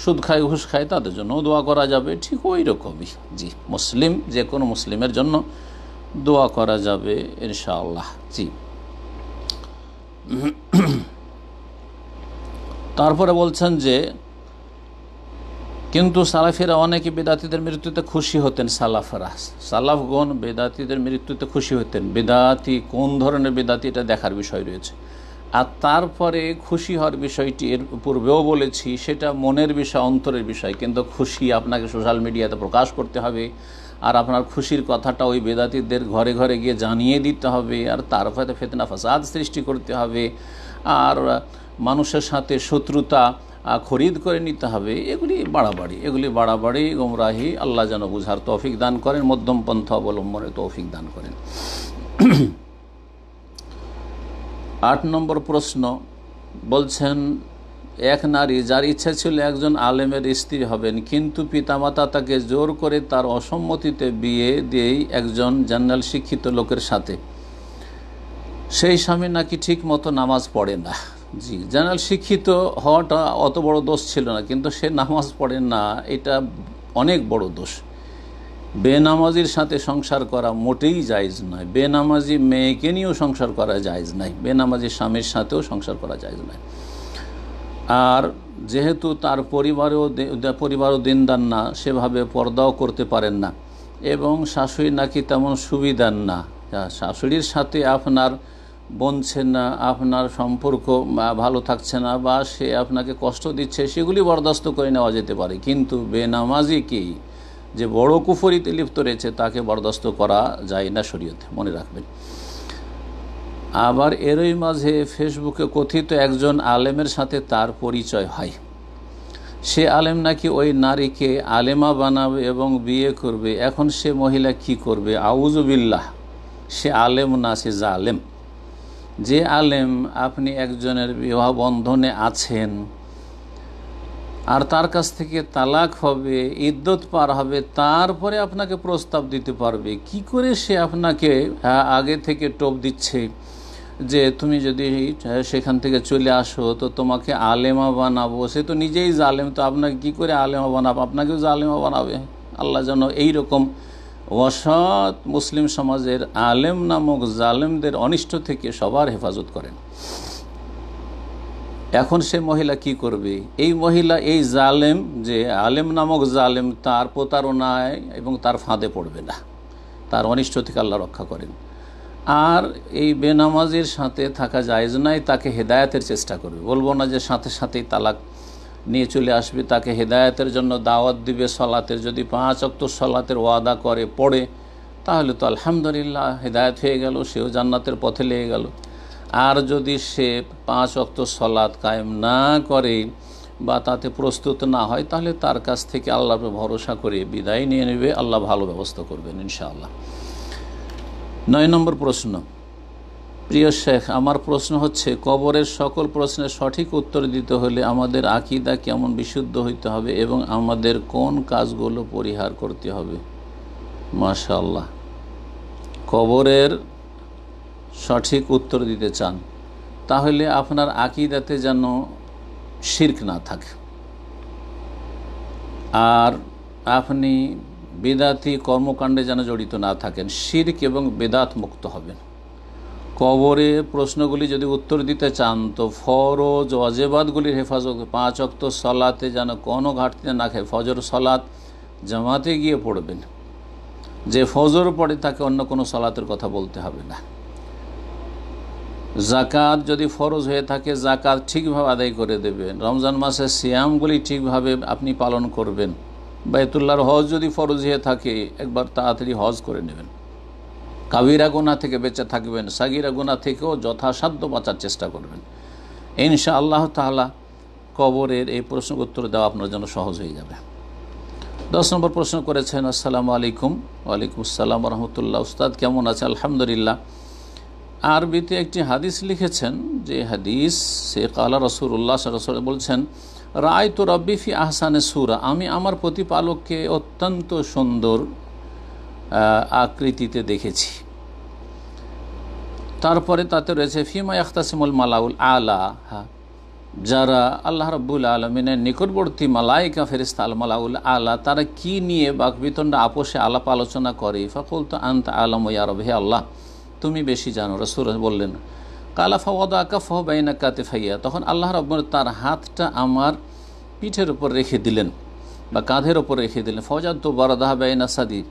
সুদ খায় ঘুষ খায় তাদের জন্য দোয়া করা যাবে, ঠিক ওই রকমই। জি, মুসলিম যে কোনো মুসলিমের জন্য দোয়া করা যাবে ইনশাআল্লাহ। জি, তারপরে বলছেন যে কিন্তু সালাফেরা অনেকে বেদাতীদের মৃত্যুতে খুশি হতেন। সালাফগণ বেদাতীদের মৃত্যুতে খুশি হতেন। বেদাতি কোন ধরনের বেদাতি, এটা দেখার বিষয় রয়েছে। আর তারপরে খুশি হওয়ার বিষয়টি এর পূর্বেও বলেছি, সেটা মনের বিষয়, অন্তরের বিষয়। কিন্তু খুশি আপনাকে সোশ্যাল মিডিয়াতে প্রকাশ করতে হবে, আর আপনার খুশির কথাটা ওই বেদাতীদের ঘরে ঘরে গিয়ে জানিয়ে দিতে হবে, আর তারপরে ফিতনা ফাসাদ সৃষ্টি করতে হবে, আর মানুষের সাথে শত্রুতা খরিদ করে নিতে হবে। এগুলি বাড়াবাড়ি, গোমরাহি। আল্লাহ যেন বুঝার তৌফিক দান করেন, মধ্যম পন্থা অবলম্বনের তৌফিক দান করেন। 8 নম্বর প্রশ্ন বলছেন, এক নারী যার ইচ্ছা ছিল একজন আলেমের স্ত্রী হবেন, কিন্তু পিতামাতা তাকে জোর করে তার অসম্মতিতে বিয়ে দিয়েই একজন জেনারেল শিক্ষিত লোকের সাথে। সেই স্বামী নাকি ঠিক মতো নামাজ পড়ে না। জি, জেনারেল শিক্ষিত হওয়াটা অত বড় দোষ ছিল না, কিন্তু সে নামাজ পড়ে না, এটা অনেক বড় দোষ। বেনামাজির সাথে সংসার করা মোটেই জায়েজ নয়। বেনামাজি মেয়েকে নিয়েও সংসার করা জায়েজ নাই, বেনামাজি স্বামীর সাথেও সংসার করা জায়েজ নয়। আর যেহেতু তার পরিবারও দিনদার না, সেভাবে পর্দাও করতে পারেন না, এবং শাশুড়ি নাকি তেমন সুবিধার না, শাশুড়ির সাথে আপনার বনছে না, আপনার সম্পর্ক ভালো থাকছে না, বা সে আপনাকে কষ্ট দিচ্ছে, সেগুলি বরদাস্ত করে নেওয়া যেতে পারে। কিন্তু বেনামাজি কি যে বড় কুফরিতে লিপ্ত রয়েছে, তাকে বরদাস্ত করা যায় না শরীয়তে, মনে রাখবেন। আবার এরই মাঝে ফেসবুকে কথিত একজন আলেমের সাথে তার পরিচয় হয়। সে আলেম নাকি ওই নারীকে আলেমা বানাবে এবং বিয়ে করবে। এখন সে মহিলা কি করবে? আউযুবিল্লাহ, সে আলেম না, সে জালেম। যে আলেম আপনি একজনের বিবাহ বন্ধনে আছেন, আর তার কাছ থেকে তালাক হবে, ইদ্যত পার হবে, তারপরে আপনাকে প্রস্তাব দিতে পারবে, কি করে সে আপনাকে আগে থেকে টোপ দিচ্ছে যে তুমি যদি সেখান থেকে চলে আসো তো তোমাকে আলেমা বানাবো। সে তো নিজেই জালেম, তো আপনাকে কি করে আলেমা বানাবো? আপনাকেও জালেমা বানাবে। আল্লাহ যেন এইরকম অসৎ মুসলিম সমাজের আলেম নামক জালেমদের অনিষ্ট থেকে সবার হেফাজত করেন। এখন সে মহিলা কি করবে? এই মহিলা, এই জালেম, যে আলেম নামক জালেম, তার প্রতারণায় এবং তার ফাঁদে পড়বে না, তার অনিষ্ট থেকে আল্লাহ রক্ষা করেন। আর এই বেনামাজির সাথে থাকা জায়েজ নাই, তাকে হেদায়েতের চেষ্টা করবে। বলবো না যে সাথে সাথেই তালাক নিয়ে চলে আসবে, তাকে হেদায়েতের জন্য দাওয়াত দিবে সলাতের। যদি 5 ওয়াক্ত সলাতের ওয়াদা করে, পড়ে, তাহলে তো আলহামদুলিল্লাহ হেদায়েত হয়ে গেল, সেও জান্নাতের পথে লেগে গেল। আর যদি সে 5 ওয়াক্ত সলাত কায়েম না করে বা তাতে প্রস্তুত না হয়, তাহলে তার কাছ থেকে আল্লাহর ভরসা করে বিদায় নিয়ে নেবে। আল্লাহ ভালো ব্যবস্থা করবেন ইনশাআল্লাহ। 9 নম্বর প্রশ্ন। প্রিয় শেখ, আমার প্রশ্ন হচ্ছে, কবরের সকল প্রশ্নের সঠিক উত্তর দিতে হলে আমাদের আকীদা কেমন বিশুদ্ধ হইতে হবে এবং আমাদের কোন কাজগুলো পরিহার করতে হবে? মাশাআল্লাহ, কবরের সঠিক উত্তর দিতে চান, তাহলে আপনার আকীদাতে যেন শিরক না থাকে, আর আপনি বেদাতি কর্মকাণ্ডে যেন জড়িত না থাকেন। শিরক এবং বেদাত মুক্ত হবেন। কবরে প্রশ্নগুলি যদি উত্তর দিতে চান, তো ফরজ ওয়াজিবাতগুলির হেফাজত, 5 ওয়াক্ত সলাতে যেন কোনো ঘাটতি না খায়। ফজর সলাত জামাতে গিয়ে পড়বেন। যে ফজর পড়ে তাকে অন্য কোনো সলাতের কথা বলতে হবে না। জাকাত যদি ফরজ হয়ে থাকে, জাকাত ঠিকভাবে আদায় করে দেবেন। রমজান মাসে সিয়ামগুলি ঠিকভাবে আপনি পালন করবেন। বাইতুল্লাহর হজ যদি ফরজ হয়ে থাকে, একবার তাড়াতাড়ি হজ করে নেবেন। কাবিরা গুনাহ থেকে বেঁচে থাকবেন, সাগিরা গুনাহ থেকেও যথাসাধ্য বাঁচার চেষ্টা করবেন। ইনশাআল্লাহ তাআলা কবরের এই প্রশ্নের উত্তর দেওয়া আপনার জন্য সহজ হয়ে যাবে। 10 নম্বর প্রশ্ন করেছেন, আসসালামু আলাইকুম। ওয়ালাইকুম আসসালাম ওয়া রাহমাতুল্লাহ। উস্তাদ কেমন আছে? আলহামদুলিল্লাহ। আরবিতে একটি হাদিস লিখেছেন, যে হাদিস সে কালা রাসূলুল্লাহ সাল্লাল্লাহু আলাইহি ওয়াসাল্লাম বলছেন, রাআইতু রাব্বি ফি আহসানি সূরা, আমি আমার প্রতিপালককে অত্যন্ত সুন্দর আকৃতিতে দেখেছি। তারপরে তাতে রয়েছে ফিমা ইয়াখতাসিমুল মালাউল আলা, যারা আল্লাহ রাব্বুল আলামিনের নিকটবর্তী মালায়েকা ফেরেশতা আল মালাউল আলা, তারা কি নিয়ে বাকবিতণ্ডা আপোষে আলাপ আলোচনা করে। ফাকুলতু আনতা আলামু ইয়া রাব্বি, হে আল্লাহ তুমি বেশি জানো। রাসূল বললেন, কালা ফাওয়াদা কাফাহু বাইনা কাতিফাইয়া, তখন আল্লাহ রাব্বুল তার হাতটা আমার পিঠের উপর রেখে দিলেন বা কাঁধের উপর রেখে দিলেন। ফাওয়াজাতু বারাদাহা বাইনা সাদি,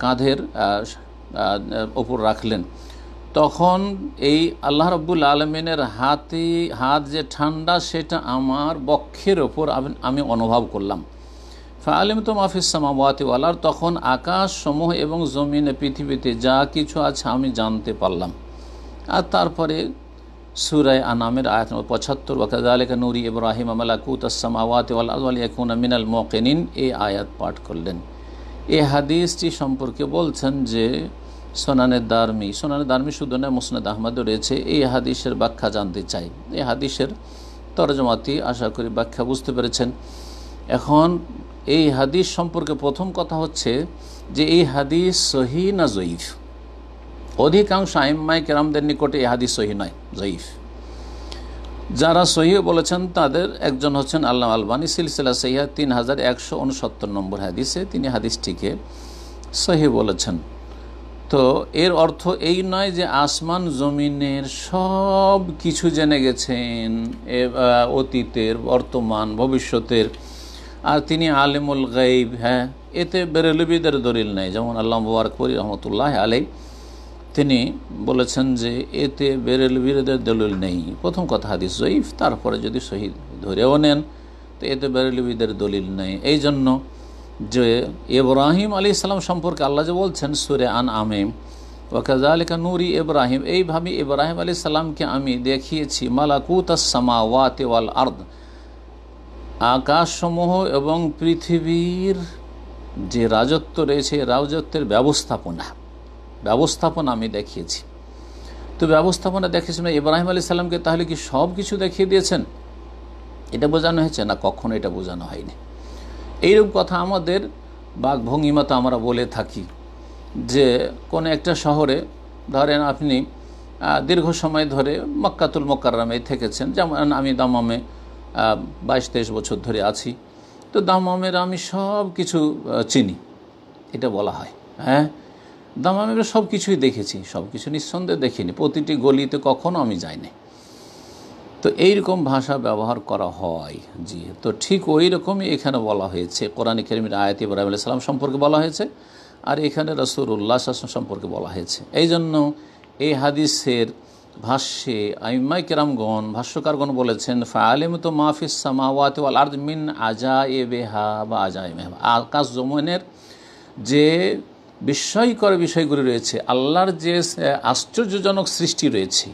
কাঁধের ওপর রাখলেন। তখন এই আল্লাহ রাব্বুল আলামিনের হাত যে ঠান্ডা, সেটা আমার বক্ষের ওপর আমি অনুভব করলাম। ফাআলিমতু মা ফিস সামাওয়াতি ওয়াল আরদ, তখন আকাশ সমূহ এবং জমিনে, পৃথিবীতে যা কিছু আছে আমি জানতে পারলাম। আর তারপরে সূরা আনামের আয়াত নম্বর 75, ওয়া কাযালিকা নূরি ইব্রাহিম মালাকুতাস সামাওয়াতি ওয়াল আরদি লিয়াকুনা মিনাল মুকিনিন, এই আয়াত পাঠ করলেন। এই হাদিসটি সম্পর্কে বলছেন যে সুনানে দারমি শুধু নয়, মুসনাদ আহমদও রয়েছে। এই হাদিসের ব্যাখ্যা জানতে চাই। এই হাদিসের তরজমাতি আশা করি ব্যাখ্যা বুঝতে পেরেছেন। এখন এই হাদিস সম্পর্কে প্রথম কথা হচ্ছে যে এই হাদিস সহিহ না জয়ীফ। অধিকাংশ আইম্মায়ে কেরামদের নিকটে এই হাদিস সহিহ নয়, জয়ীফ। যারা সহিহ বলেছেন তাদের একজন হচ্ছেন আল্লামা আলবানী সিলসিলা সহিহা 3169 নম্বর হাদিসে তিনি হাদিসটিকে সহিহ বলেছেন। তো এর অর্থ এই নয় যে আসমান জমিনের সব কিছু জেনে গেছেন, অতীতের, বর্তমান, ভবিষ্যতের, আর তিনি আলিমুল গাইব। হ্যাঁ, এতে বেরেলবিদের দলিল নেই। যেমন আল্লাহ মুবারকপুরি রহমতুল্লাহ আলাই তিনি বলেছেন যে এতে বেরেলবিদের দলিল নেই। প্রথম কথা হাদিস জয়ীফ, তারপরে যদি সহিহ ধরেও নেন তো এতে বেরেলবিদের দলিল নেই। এই জন্য যে ইব্রাহিম আলাইহিস সালাম সম্পর্কে আল্লাহ যে বলছেন সূরা আনআমে, ওয়াকাযালিকা নূরি ইব্রাহিম, এইভাবে ইব্রাহিম আলাইহিস সালামকে আমি দেখিয়েছি মালাকুতাস সামাওয়াতি ওয়াল আরদ, আকাশসমূহ এবং পৃথিবীর যে রাজত্ব রয়েছে, রাজত্বের ব্যবস্থাপনা আমি দেখিয়েছি। তো ব্যবস্থাপনা দেখিয়েছেন ইব্রাহিম আলাইহিস সালামকে, তাহলে কি সব কিছু দেখিয়ে দিয়েছেন এটা বোঝানো হয়েছে? না, কখনো এটা বোঝানো হয়নি। এইরকম কথা আমাদের বাকভঙ্গিমাতে আমরা বলে থাকি যে কোনো একটা শহরে ধরেন আপনি দীর্ঘ সময় ধরে মক্কাতুল মুকাররমায় থেকেছেন, যেমন আমি দামামে 22-23 বছর ধরে আছি। তো দামামের আমি সব কিছু চিনি, এটা বলা হয়। হ্যাঁ, দামামে সব কিছুই দেখেছি, সব কিছু নিঃসন্দেহে দেখিনি, প্রতিটি গলিতে কখনো আমি যাইনি। তো এইরকম ভাষা ব্যবহার করা হয়। জি, তো ঠিক ওই রকমই এখানে বলা হয়েছে। কোরআনে কারীমের আয়াত ইব্রাহিম আলাইহিস সালাম সম্পর্কে বলা হয়েছে, আর এখানে রাসূলুল্লাহ সাল্লাল্লাহু আলাইহি ওয়াসাল্লাম সম্পর্কে বলা হয়েছে। এই জন্য এই হাদিসের ভাষ্যে আইম্মায়ে কেরামগণ, ভাষ্যকারগণ বলেছেন ফাআলিমতু মা ফিস সামাওয়াতি ওয়াল আরদ মিন আজাইবিহা বা আজাইমিহা, আকাশ জমিনের যে বিস্ময়কর বিষয়গুলি রয়েছে, আল্লাহর যে আশ্চর্যজনক সৃষ্টি রয়েছে,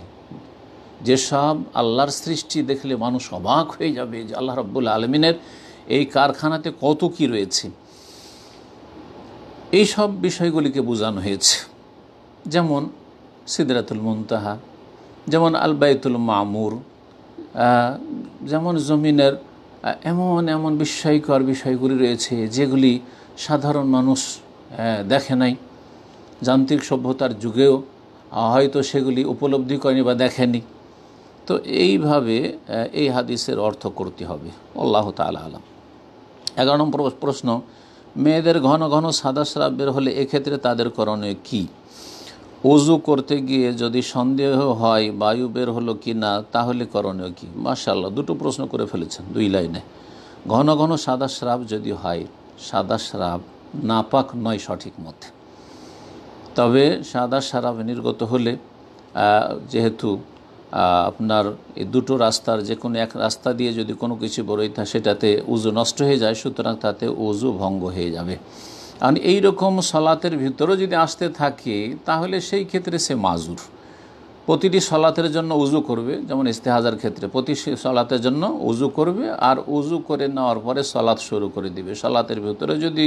যেসব আল্লাহর সৃষ্টি দেখলে মানুষ অবাক হয়ে যাবে যে আল্লাহ রাব্বুল আলামিনের এই কারখানাতে কত কি রয়েছে, এই সব বিষয়গুলিকে বোঝানো হয়েছে। যেমন সিদরাতুল মুনতাহা, যেমন আল বাইতুল মামুর, যেমন জমিনের এমন এমন বিস্ময়কর বিষয়গুলি রয়েছে যেগুলি সাধারণ মানুষ দেখে নাই, যান্ত্রিক সভ্যতার যুগেও হয়তো সেগুলি উপলব্ধি করেনি বা দেখেনি। তো এইভাবে এই হাদিসের অর্থ করতে হবে। আল্লাহু তাআলা আলাম। 11 নম্বর প্রশ্ন, মেয়েদের ঘন ঘন সাদা স্রাব বের হলে এক্ষেত্রে তাদের করণীয় কী? ওযু করতে গিয়ে যদি সন্দেহ হয় বায়ু বের হলো কি না, তাহলে করণীয় কী? মাশাআল্লাহ, দুটো প্রশ্ন করে ফেলেছেন 2 লাইনে। ঘন ঘন সাদা স্রাব যদি হয়, সাদা স্রাব নাপাক নয় সঠিক মতে, তবে সাদা স্রাব নির্গত হলে যেহেতু আপনার এই দুটো রাস্তার যে কোনো এক রাস্তা দিয়ে যদি কোনো কিছু বেরোয় সেটাতে উযু নষ্ট হয়ে যায়, সুতরাং তাতে উযু ভঙ্গ হয়ে যাবে। আর এই রকম সলাতের ভিতরেও যদি আসতে থাকে তাহলে সেই ক্ষেত্রে সে মাজুর। প্রতিটি সলাতের জন্য উযু করবে, যেমন ইস্তেহাজার ক্ষেত্রে প্রতি সলাতের জন্য উযু করবে, আর উযু করে নেওয়ার পরে সলাত শুরু করে দিবে। সলাতের ভিতরে যদি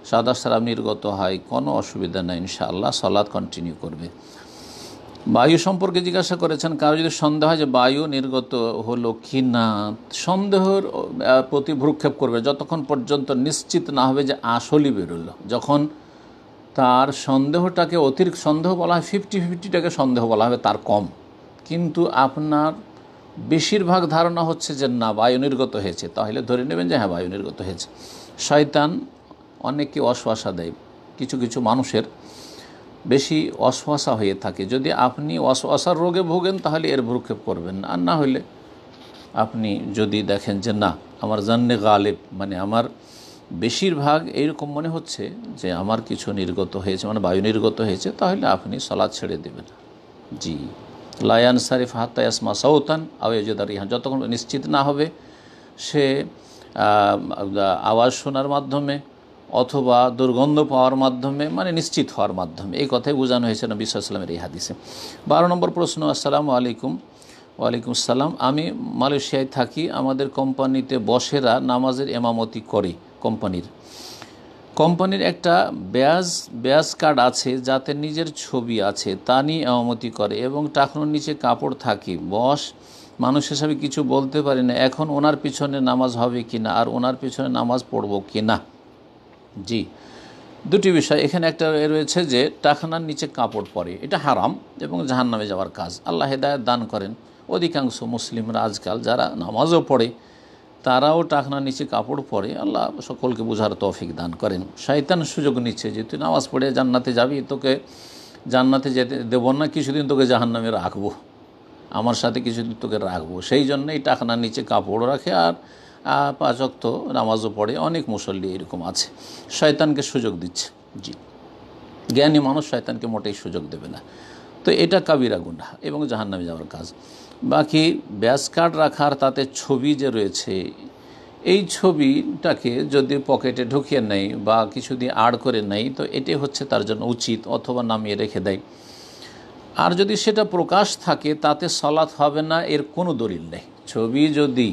সাদা স্রাব নির্গত হয় কোনো অসুবিধা নেই, ইনশাআল্লাহ সলাত কন্টিনিউ করবে। বায়ু সম্পর্কে জিজ্ঞাসা করেছেন, কারো যদি সন্দেহ হয় যে বায়ু নির্গত হলো কি না, সন্দেহের প্রতি ভ্রুক্ষেপ করবে যতক্ষণ পর্যন্ত নিশ্চিত না হবে যে আসলই বেরোলো। যখন তার সন্দেহটাকে অতিরিক্ত সন্দেহ বলা হয়, 50-50টাকে সন্দেহ বলা হবে, তার কম, কিন্তু আপনার বেশিরভাগ ধারণা হচ্ছে যে না বায়ু নির্গত হয়েছে, তাহলে ধরে নেবেন যে হ্যাঁ বায়ু নির্গত হয়েছে। শয়তান অনেককে অশ্বাসা দেয়, কিছু কিছু মানুষের বেশি অশ্বাসা হয়ে থাকে। যদি আপনি অশ্বাসার রোগে ভোগেন তাহলে এর ভ্রুক্ষেপ করবেন না, আর না হলে আপনি যদি দেখেন যে না আমার জান্নে গালিব, মানে আমার বেশিরভাগ এইরকম মনে হচ্ছে যে আমার কিছু নির্গত হয়েছে, মানে বায়ু নির্গত হয়েছে, তাহলে আপনি সালাত ছেড়ে দেবেন। জি, লায়ান সারিফ হাত্তা ইয়াসমা সাউতান আও ইয়াজিদা রিহান, যতক্ষণ নিশ্চিত না হবে সে আওয়াজ শোনার মাধ্যমে অথবা দুর্গন্ধ পাওয়ার মাধ্যমে, মানে নিশ্চিত হওয়ার মাধ্যমে, এই কথাই বোঝানো হয়েছে নবী সাল্লাল্লাহু আলাইহি ওয়াসাল্লামের এই হাদিসে। 12 নম্বর প্রশ্ন, আসসালামু আলাইকুম। ওয়ালাইকুম আসসালাম। আমি মালয়েশিয়ায় থাকি, আমাদের কোম্পানিতে বসেরা নামাজের ইমামতি করে। কোম্পানির একটা ব্যাজ কার্ড আছে যাতে নিজের ছবি আছে, তা নিয়ে ইমামতি করে এবং টাকনোর নিচে কাপড় থাকে। বস মানুষ হিসাবে কিছু বলতে পারি না, এখন ওনার পিছনে নামাজ হবে কি না, আর ওনার পিছনে নামাজ পড়ব কি না। জি, দুটি বিষয় এখানে। একটা রয়েছে যে টাকনার নিচে কাপড় পরে, এটা হারাম এবং জাহান্নামে যাওয়ার কাজ। আল্লাহ হেদায়েত দান করেন। অধিকাংশ মুসলিমরা আজকাল যারা নামাজও পড়ে তারাও টাকনার নিচে কাপড় পরে। আল্লাহ সকলকে বোঝার তৌফিক দান করেন। শয়তান সুযোগ নিচ্ছে যে তুই নামাজ পড়ে জান্নাতে যাবি, তোকে জান্নাতে যেতে দেব না, কিছুদিন তোকে জাহান্নামে রাখবো, আমার সাথে কিছুদিন তোকে রাখবো। সেই জন্যই টাকনার নিচে কাপড় রাখে আর 5 ওয়াক্ত নামাজও পড়ে। অনেক মুসল্লি এরকম আছে, শয়তানকে সুযোগ দিচ্ছে। জি, জ্ঞানী মানুষ শয়তানকে মোটেই সুযোগ দেবে না। তো এটা কাবিরা গুনাহ এবং জাহান্নামে যাওয়ার কাজ। বাকি ব্যাস কার্ড রাখার তাতে ছবি যে রয়েছে, এই ছবিটাকে যদি পকেটে ঢুকিয়ে নেয় বা কিছু দিয়ে আড় করে নেয় তো এটাই হচ্ছে তার জন্য উচিত, অথবা নামিয়ে রেখে দেয়। আর যদি সেটা প্রকাশ থাকে তাতে সালাত হবে না, এর কোনো দলিল নেই। ছবি যদি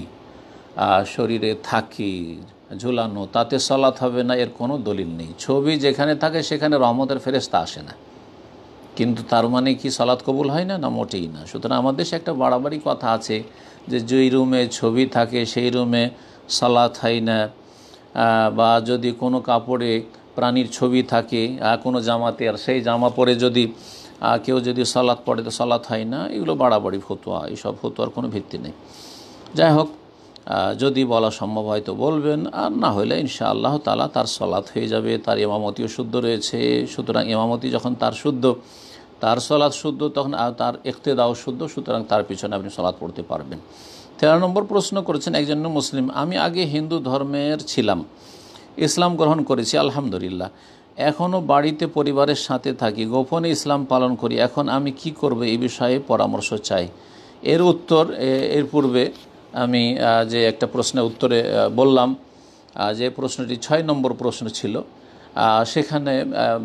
শরীরে থাকে ঝুলানো, তাতে সালাত হবে না, এর কোনো দলিল নেই। ছবি যেখানে থাকে সেখানে রহমতের ফেরেশতা আসে না, কিন্তু তার মানে কি সালাত কবুল হয় না? না, মোটেই না। সুতরাং আমাদের দেশে একটা বাড়াবাড়ি কথা আছে যে যেই রুমে ছবি থাকে সেই রুমে সালাত হয় না, বা যদি কোনো কাপড়ে প্রাণীর ছবি থাকে কোনো জামাতে, আর সেই জামা পরে যদি কেউ যদি সালাত পড়ে তো সালাত হয় না, এগুলো বাড়াবাড়ি ফতোয়া। এইসব ফতোয়ার কোনো ভিত্তি নেই। যাই হোক, যদি বলা সম্ভব হয় তো বলবেন, আর না হলে ইনশাআল্লাহ তাআলা তার সালাত হয়ে যাবে। তার ইমামতিও শুদ্ধ রয়েছে। সুতরাং ইমামতি যখন তার শুদ্ধ, তার সালাত শুদ্ধ, তখন তার ইক্তেদাও শুদ্ধ। সুতরাং তার পিছনে আপনি সালাত পড়তে পারবেন। 13 নম্বর প্রশ্ন করেছেন একজন মুসলিম, আমি আগে হিন্দু ধর্মের ছিলাম, ইসলাম গ্রহণ করেছি আলহামদুলিল্লাহ, এখনও বাড়িতে পরিবারের সাথে থাকি, গোপনে ইসলাম পালন করি, এখন আমি কি করব এই বিষয়ে পরামর্শ চাই। এর উত্তর এর পূর্বে আমি যে একটা প্রশ্নের উত্তরে বললাম, যে প্রশ্নটি 6 নম্বর প্রশ্ন ছিল, সেখানে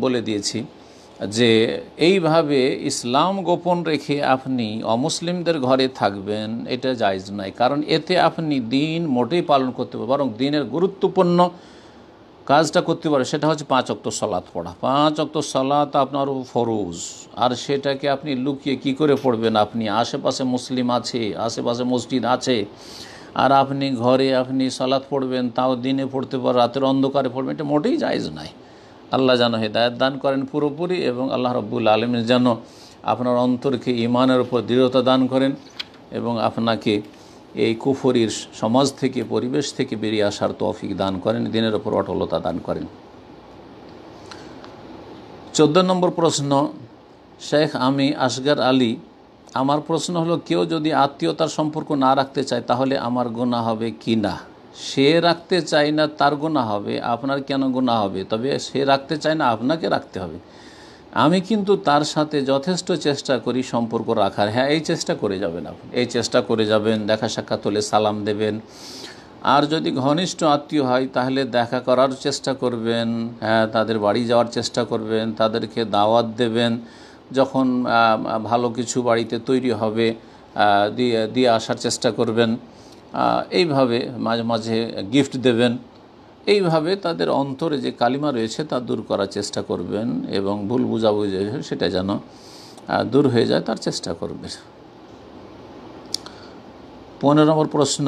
বলে দিয়েছি যে এইভাবে ইসলাম গোপন রেখে আপনি অমুসলিমদের ঘরে থাকবেন, এটা জায়েজ নয়। কারণ এতে আপনি দিন মোটেই পালন করতে পারবেন, বরং দিনের গুরুত্বপূর্ণ কাজটা করতে পারে, সেটা হচ্ছে 5 ওয়াক্ত সালাত পড়া। 5 ওয়াক্ত সালাত আপনার ফরজ, আর সেটাকে আপনি লুকিয়ে কি করে পড়বেন? আপনি আশেপাশে মুসলিম আছে, আশেপাশে মসজিদ আছে, আর আপনি ঘরে আপনি সালাত পড়বেন, তাও দিনে পড়তে পারেন, রাতের অন্ধকারে পড়বেন, এটা মোটেই জায়েজ নয়। আল্লাহ যেন হেদায়েত দান করেন পুরোপুরি, এবং আল্লাহ রাব্বুল আলামিন যেন আপনার অন্তরকে ঈমানের উপর দৃঢ়তা দান করেন এবং আপনাকে এই কুফরির সমাজ থেকে, পরিবেশ থেকে বেরিয়ে আসার তৌফিক দান করেন, দিনের উপর অটলতা দান করেন। 14 নম্বর প্রশ্ন, শেখ আমি আসগর আলী, আমার প্রশ্ন হলো কেউ যদি আত্মীয়তার সম্পর্ক না রাখতে চায় তাহলে আমার গুনাহ হবে কি না? সে রাখতে চায় না, তার গুনাহ হবে, আপনার কেন গুনাহ হবে? তবে সে রাখতে চায় না, আপনাকে রাখতে হবে। আমি কিন্তু তার সাথে যথেষ্ট চেষ্টা করি সম্পর্ক রাখার। হ্যাঁ, এই চেষ্টা করে যাবেন আপনি, এই চেষ্টা করে যাবেন, দেখা সাক্ষাৎ হলে সালাম দেবেন। আর যদি ঘনিষ্ঠ আত্মীয় হয় তাহলে দেখা করার চেষ্টা করবেন, হ্যাঁ, তাদের বাড়ি যাওয়ার চেষ্টা করবেন, তাদেরকে দাওয়াত দেবেন। যখন ভালো কিছু বাড়িতে তৈরি হবে দিয়ে আসার চেষ্টা করবেন। এইভাবে মাঝে মাঝে গিফট দেবেন। এইভাবে তাদের অন্তরে যে কালিমা রয়েছে তা দূর করার চেষ্টা করবেন, এবং ভুল বুঝাবুঝি সেটা যেন দূর হয়ে যায় তার চেষ্টা করবেন। 15 নম্বর প্রশ্ন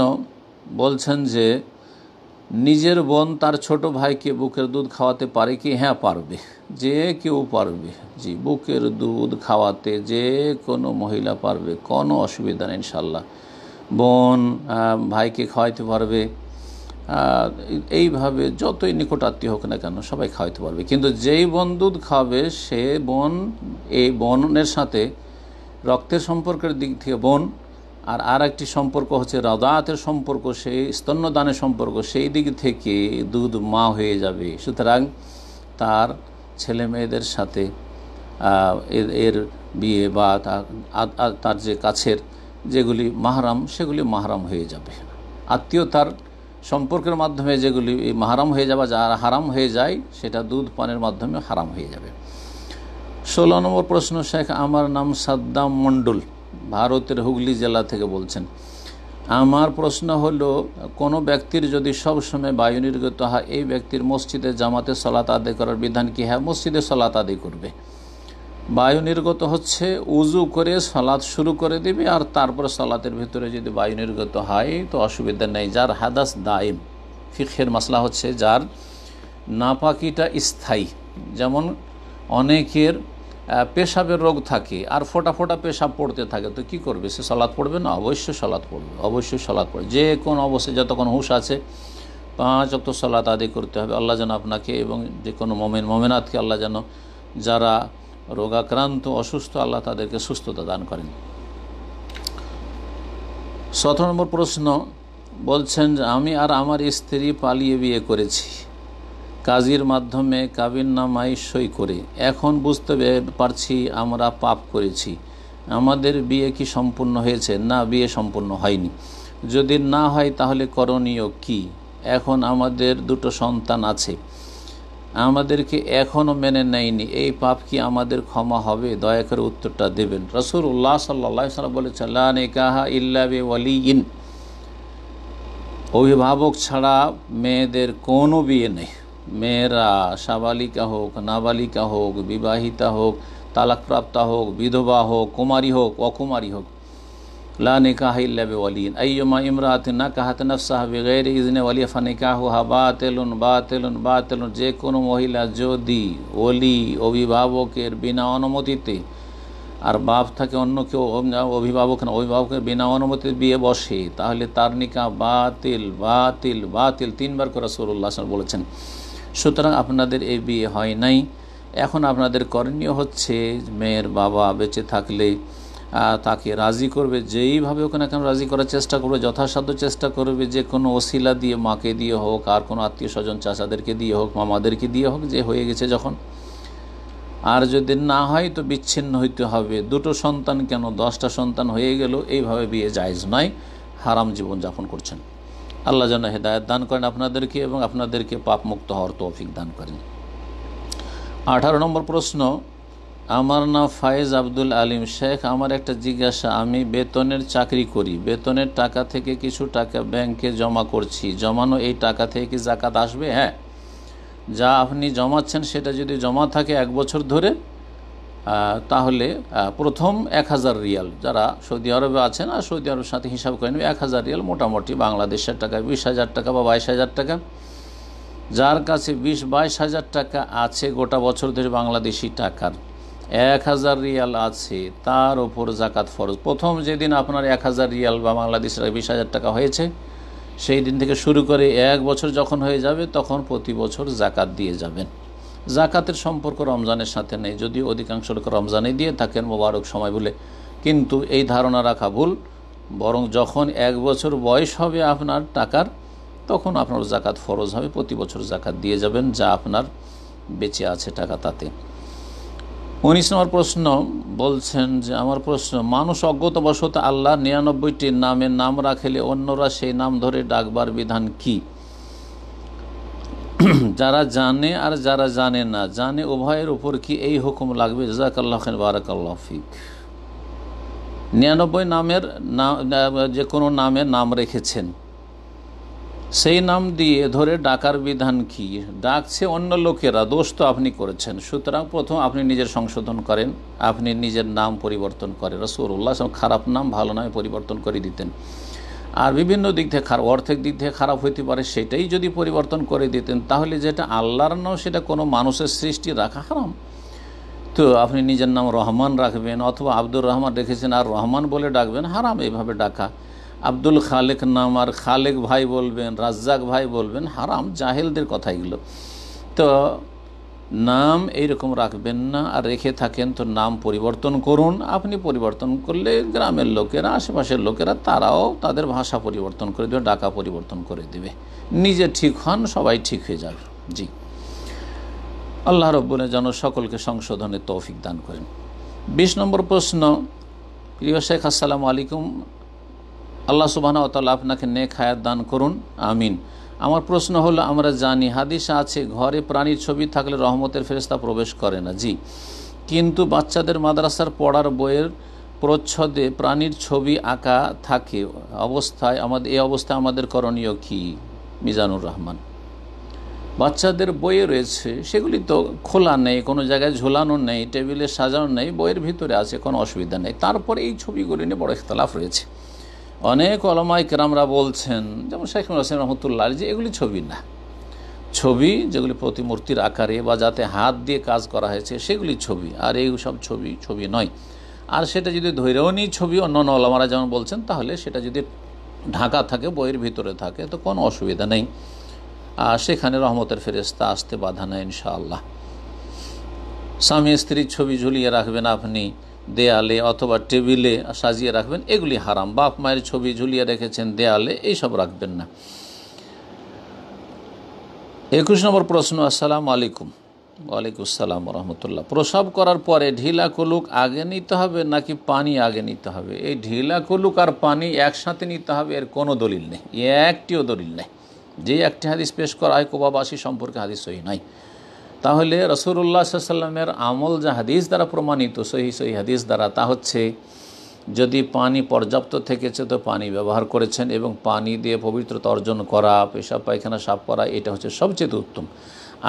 বলছেন যে নিজের বোন তার ছোট ভাইকে বুকের দুধ খাওয়াতে পারে কি? হ্যাঁ, পারবে, যে কেউ পারবে। জি, বুকের দুধ খাওয়াতে যে কোনো মহিলা পারবে, কোনো অসুবিধা নেই ইনশাল্লাহ। বোন ভাইকে খাওয়াইতে পারবে, এইভাবে যতই নিকট আত্মীয় হোক না কেন সবাই খাওয়াইতে পারবে। কিন্তু যেই বোন দুধ খাওয়াবে সে বোন, এই বোনের সাথে রক্তের সম্পর্কের দিক থেকে বোন, আর একটি সম্পর্ক হচ্ছে রাদাতের সম্পর্ক, সেই স্তন্যদানের সম্পর্ক, সেই দিক থেকে দুধ মা হয়ে যাবে। সুতরাং তার ছেলে মেয়েদের সাথে এর বিয়ে বা তার যে কাছের যেগুলি মাহরাম সেগুলি মাহরাম হয়ে যাবে। আত্মীয়তার সম্পর্কের মাধ্যমে যেগুলি মাহরাম হয়ে যাবে, যার হারাম হয়ে যায় সেটা দুধ পানের মাধ্যমে হারাম হয়ে যাবে। 16 নম্বর প্রশ্ন, শেখ আমার নাম সাদ্দাম মণ্ডল, ভারতের হুগলি জেলা থেকে বলছেন। আমার প্রশ্ন হলো, কোনো ব্যক্তির যদি সবসময় বায়ু নির্গত হয় এই ব্যক্তির মসজিদে জামাতে সালাত আদায় করার বিধান কি? হ্যাঁ, মসজিদে সালাত আদায় করবে। বায়ু নির্গত হচ্ছে, উজু করে সালাত শুরু করে দিবে, আর তারপরে সালাতের ভিতরে যদি বায়ু নির্গত হয় তো অসুবিধা নেই। যার হাদাস দাইম, ফিকহের মাসলা হচ্ছে যার নাপাকিটা স্থায়ী, যেমন অনেকের পেশাবের রোগ থাকে আর ফোটা ফোটা পেশাব পড়তে থাকে, তো কি করবে? সে সালাত পড়বে না? অবশ্যই সালাত পড়বে, অবশ্যই সালাত পড়বে। যে কোনো অবস্থায় যতক্ষণ হুঁশ আছে 5 ওয়াক্ত সালাত আদায় করতে হবে। আল্লাহ যেন আপনাকে এবং যে কোনো মোমেন মোমেনাতকে আল্লাহ যেন, যারা রোগাক্রান্ত অসুস্থ, আল্লাহ তাদেরকে সুস্থতা দান করেন। 17 নম্বর প্রশ্ন বলছেন যে আমি আর আমার স্ত্রী পালিয়ে বিয়ে করেছি, কাজীর মাধ্যমে কাবিননামায় সই করে, এখন বুঝতে পারছি আমরা পাপ করেছি, আমাদের বিয়ে কি সম্পূর্ণ হয়েছে? না, বিয়ে সম্পূর্ণ হয়নি। যদি না হয় তাহলে করণীয় কি? এখন আমাদের 2 সন্তান আছে, আমাদেরকে এখনও মেনে নেয়নি, এই পাপ কি আমাদের ক্ষমা হবে? দয়া করে উত্তরটা দেবেন। রাসূলুল্লাহ সাল্লাল্লাহু আলাইহি ওয়াসাল্লাম বলেছেন, লা নিকাহা ইল্লা বিওয়ালিয়িন, অভিভাবক ছাড়া মেয়েদের কোনো বিয়ে নেই। মেয়েরা সাবালিকা হোক, নাবালিকা হোক, বিবাহিতা হোক, তালাকপ্রাপ্তা হোক, বিধবা হোক, কুমারী হোক, অকুমারী হোক, লা নিকাহা ইল্লা বিওয়ালিয়িন, আইয়ুমা ইমরাতিন নাকাহাত নাফসাহা বিগাইরি ইজনি ওয়ালিয়্যিহা ফানিকাহুহা বাতিলুন বাতিলুন বাতিলুন, যে কোনো মহিলা যদি ওলি অভিভাবকের বিনা অনুমতিতে, আর বাপ থাকে অন্য কেউ অভিভাবক না, অভিভাবকের বিনা অনুমতিতে বিয়ে বসে, তাহলে তার নিকাহ বাতিল বাতিল বাতিল, 3 বার করে রাসূলুল্লাহ সাল্লাল্লাহু আলাইহি ওয়াসাল্লাম বলেছেন। সুতরাং আপনাদের এই বিয়ে হয় নাই। এখন আপনাদের করণীয় হচ্ছে মেয়ের বাবা বেঁচে থাকলে তাকে রাজি করবে, যেইভাবে ওখানে কেন রাজি করার চেষ্টা করবে, যথাসাধ্য চেষ্টা করবে, যে কোনো ওসিলা দিয়ে, মাকে দিয়ে হোক, আর কোনো আত্মীয় স্বজন চাচাদেরকে দিয়ে হোক, মামাদেরকে দিয়ে হোক, যে হয়ে গেছে যখন। আর যদি না হয় তো বিচ্ছিন্ন হইতে হবে। 2 সন্তান কেন, 10টা সন্তান হয়ে গেল, এইভাবে বিয়ে জায়েজ নয়, হারাম জীবনযাপন করছেন। আল্লাহ যেন হেদায়েত দান করেন আপনাদেরকে এবং আপনাদেরকে পাপমুক্ত হওয়ার তৌফিক দান করেন। 18 নম্বর প্রশ্ন, আমার নাম ফায়েজ আব্দুল আলিম শেখ, আমার একটা জিজ্ঞাসা, আমি বেতনের চাকরি করি, বেতনের টাকা থেকে কিছু টাকা ব্যাংকে জমা করছি, জমানো এই টাকা থেকে কি যাকাত আসবে? হ্যাঁ, যা আপনি জমাচ্ছেন সেটা যদি জমা থাকে 1 বছর ধরে, তাহলে প্রথম 1000 রিয়াল, যারা সৌদি আরবে আছেন আর সৌদি আরবের সাথে হিসাব করে নেবে, 1000 রিয়াল মোটামুটি বাংলাদেশের টাকায় 20,000 টাকা বা 22,000 টাকা। যার কাছে 20-22 হাজার টাকা আছে গোটা বছর ধরে বাংলাদেশি টাকার, 1000 রিয়াল আছে, তার ওপর জাকাত ফরজ। প্রথম যেদিন আপনার 1000 রিয়াল বা বাংলাদেশের 20,000 টাকা হয়েছে, সেই দিন থেকে শুরু করে 1 বছর যখন হয়ে যাবে, তখন প্রতি বছর জাকাত দিয়ে যাবেন। জাকাতের সম্পর্ক রমজানের সাথে নেই, যদিও অধিকাংশ লোক রমজানে দিয়ে থাকেন মোবারক সময় বলে, কিন্তু এই ধারণা রাখা ভুল। বরং যখন 1 বছর বয়স হবে আপনার টাকার, তখন আপনার জাকাত ফরজ হবে, প্রতি বছর জাকাত দিয়ে যাবেন যা আপনার বেঁচে আছে টাকা তাতে। 19 নম্বর প্রশ্ন বলছেন যে, আমার প্রশ্ন, মানুষ অজ্ঞতাবশত আল্লাহ 99টি নামের নাম রাখলে অন্যরা সেই নাম ধরে ডাকবার বিধান কি? যারা জানে আর যারা জানে না, জানে উভয়ের উপর কি এই হুকুম লাগবে? জাযাকাল্লাহু খাইরান, বারাকাল্লাহু ফিক। 99 নামের যে কোনো নামে নাম রেখেছেন, সেই নাম দিয়ে ধরে ডাকার বিধান কি? ডাকছে অন্য লোকেরা, দোষ তো আপনি করেছেন, সুতরাং প্রথম আপনি নিজের সংশোধন করেন, আপনি নিজের নাম পরিবর্তন করেন। রাসূলুল্লাহ খারাপ নাম ভালো নামে পরিবর্তন করে দিতেন, আর বিভিন্ন দিক থেকে খারাপ, অর্থের দিক থেকে খারাপ হইতে পারে, সেটাই যদি পরিবর্তন করে দিতেন, তাহলে যেটা আল্লাহর নাম সেটা কোনো মানুষের সৃষ্টি রাখা হারাম। তো আপনি নিজের নাম রহমান রাখবেন, অথবা আব্দুর রহমান রেখেছেন আর রহমান বলে ডাকবেন, হারাম এইভাবে ডাকা। আব্দুল খালেক নাম আর খালেক ভাই বলবেন, রাজ্জাক ভাই বলবেন, হারাম, জাহেলদের কথা এগুলো। তো নাম এইরকম রাখবেন না, আর রেখে থাকেন তো নাম পরিবর্তন করুন। আপনি পরিবর্তন করলে গ্রামের লোকেরা, আশেপাশের লোকেরা, তারাও তাদের ভাষা পরিবর্তন করে দেবে, ডাকা পরিবর্তন করে দেবে। নিজে ঠিক হন, সবাই ঠিক হয়ে যাবে। জি, আল্লাহ রব্বুল যেন সকলকে সংশোধনের তৌফিক দান করেন। 20 নম্বর প্রশ্ন, প্রিয় শেখ, আসসালামু আলাইকুম, আল্লাহ সুবহানাহু ওয়া তাআলা আপনাকে নেক হায়াত দান করুন, আমিন। আমার প্রশ্ন হলো, আমরা জানি হাদিসে আছে ঘরে প্রাণীর ছবি থাকলে রহমতের ফেরেশতা প্রবেশ করে না। জি, কিন্তু বাচ্চাদের মাদ্রাসার পড়ার বইয়ের প্রচ্ছদে প্রাণীর ছবি আঁকা থাকে এই অবস্থায় আমাদের করণীয় কি? মিজানুর রহমান। বাচ্চাদের বইয়ে রয়েছে, সেগুলি তো খোলা নেই, কোনো জায়গায় ঝোলানো নেই, টেবিলে সাজানো নেই, বইয়ের ভিতরে আছে, কোনো অসুবিধা নেই। তারপরে এই ছবিগুলি নিয়ে বড় ইখতলাফ রয়েছে। অনেক ওলামায়ে কেরামরা বলছেন, যেমন শেখ হোসেন রহমতুল্লাহ, যে এগুলি ছবি না, ছবি যেগুলি প্রতিমূর্তির আকারে বা যাতে হাত দিয়ে কাজ করা হয়েছে সেগুলি ছবি, আর এই সব ছবি নয়। আর সেটা যদি ধৈর্যও নিই ছবি, অন্য ওলামারা যেমন বলছেন, তাহলে সেটা যদি ঢাকা থাকে, বইয়ের ভিতরে থাকে, তো কোনো অসুবিধা নেই। আর সেখানে রহমতের ফেরেশতা আসতে বাধা নেই ইনশাআল্লাহ। স্বামী স্ত্রীর ছবি ঝুলিয়ে রাখবেন আপনি দেয়ালে অথবা টেবিলে সাজিয়ে রাখবেন, এগুলি হারাম। বাপ মায়ের ছবি ঝুলিয়ে রেখেছেন দেয়ালে, এইসব রাখবেন না। 21 নম্বর প্রশ্ন। আসসালামু আলাইকুম। ওয়ালাইকুম আসসালাম রহমতুল্লাহ। প্রসাব করার পরে ঢিলা কুলুক আগে নিতে হবে নাকি পানি আগে নিতে হবে? এই ঢিলা কুলুক আর পানি একসাথে নিতে হবে, এর কোনো দলিল নেই, একটিও দলিল নেই। যে একটি হাদিস পেশ করা হয় কোবাবাসী সম্পর্কে, হাদিস সহি নাই। তাহলে রাসূলুল্লাহ সাল্লাল্লাহু আলাইহি ওয়াসাল্লামের আমল যা হাদিস দ্বারা প্রমাণিত, সহি হাদিস দ্বারা, তা হচ্ছে যদি পানি পর্যাপ্ত থেকেছে তো পানি ব্যবহার করেছেন, এবং পানি দিয়ে পবিত্রতা অর্জন করা, পেশাব পায়খানা সাফ করা, এটা হচ্ছে সবচেয়ে উত্তম।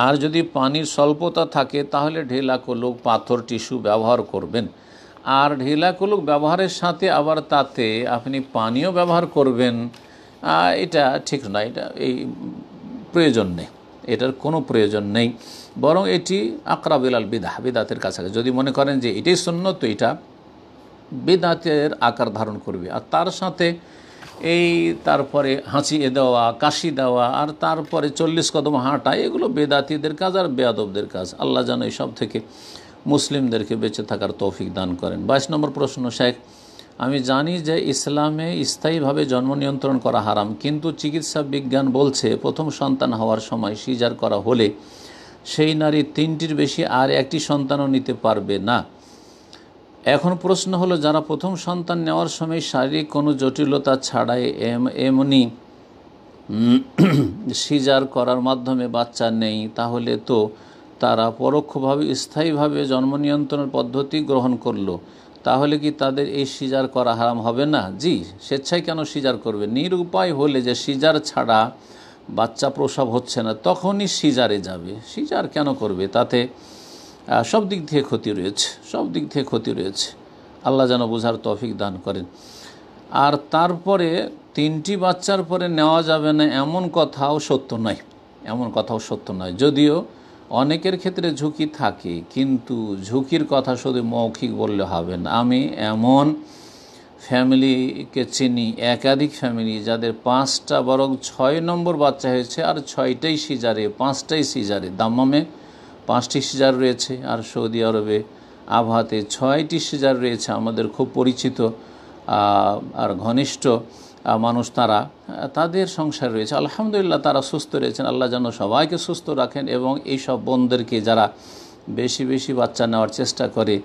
আর যদি পানির স্বল্পতা থাকে তাহলে ঢিলা কুলুক, পাথর, টিস্যু ব্যবহার করবেন। আর ঢিলা কুলুক ব্যবহারের সাথে আবার তাতে আপনি পানিও ব্যবহার করবেন, এটা ঠিক না, এটা এই প্রয়োজন নেই, এটার কোনো প্রয়োজন নেই। বরং এটি আকরাবিল আল বিদাতের কাছাকাছি। যদি মনে করেন যে এটাই সুন্নত, তো এটা বিদাতের আকার ধারণ করবে। আর তার সাথে তারপরে হাঁচিয়ে দেওয়া, কাশি দেওয়া, আর তারপরে 40 কদম হাঁটা, এগুলো বেদাতীদের কাজ আর বেয়াদবদের কাজ। আল্লাহ যেন এইসব থেকে মুসলিমদেরকে বেঁচে থাকার তৌফিক দান করেন। 22 নম্বর প্রশ্ন। শেখ, আমি জানি যে ইসলামে স্থায়ীভাবে জন্ম নিয়ন্ত্রণ করা হারাম, কিন্তু চিকিৎসা বিজ্ঞান বলছে প্রথম সন্তান হওয়ার সময় সিজার করা হলে সেই নারী 3টির বেশি আর একটি সন্তানও নিতে পারবে না। এখন প্রশ্ন হলো, যারা প্রথম সন্তান নেওয়ার সময় শারীরিক কোনো জটিলতা ছাড়াই এমনি সিজার করার মাধ্যমে বাচ্চা নেই, তাহলে তো তারা পরোক্ষভাবে স্থায়ীভাবে জন্ম নিয়ন্ত্রণের পদ্ধতি গ্রহণ করলো, তাহলে কি তাদের এই সিজার করা হারাম হবে না? জি, স্বেচ্ছায় কেন সিজার করবে? নিরুপায় হলে যে সিজার ছাড়া বাচ্চা প্রসব হচ্ছে না, তখনই সিজারে যাবে। সিজার কেন করবে? তাতে সব দিক থেকে ক্ষতি রয়েছে, সব দিক থেকে ক্ষতি রয়েছে। আল্লাহ যেন বোঝার তৌফিক দান করেন। আর তারপরে 3টি বাচ্চার পরে নেওয়া যাবে না, এমন কথাও সত্য নয়, এমন কথাও সত্য নয়। যদিও অনেকের ক্ষেত্রে ঝুঁকি থাকে, কিন্তু ঝুঁকির কথা শুধু মৌখিক বললে হবে না। আমি এমন ফ্যামিলিকে চিনি, একাধিক ফ্যামিলি, যাদের 5টা বরং 6 নম্বর বাচ্চা হয়েছে, আর 6টাই সিজারে, 5টাই সিজারে। দাম্মামে 5টি সিজার রয়েছে, আর সৌদি আরবে আবহাতে 6টি সিজার রয়েছে। আমাদের খুব পরিচিত আর ঘনিষ্ঠ মানুষ, তাদের সংসার রয়েছে, আলহামদুলিল্লাহ, তারা সুস্থ রয়েছেন। আল্লাহ যেন সবাইকে সুস্থ রাখেন, এবং এইসব বোনদেরকে যারা বেশি বেশি বাচ্চা নেওয়ার চেষ্টা করে,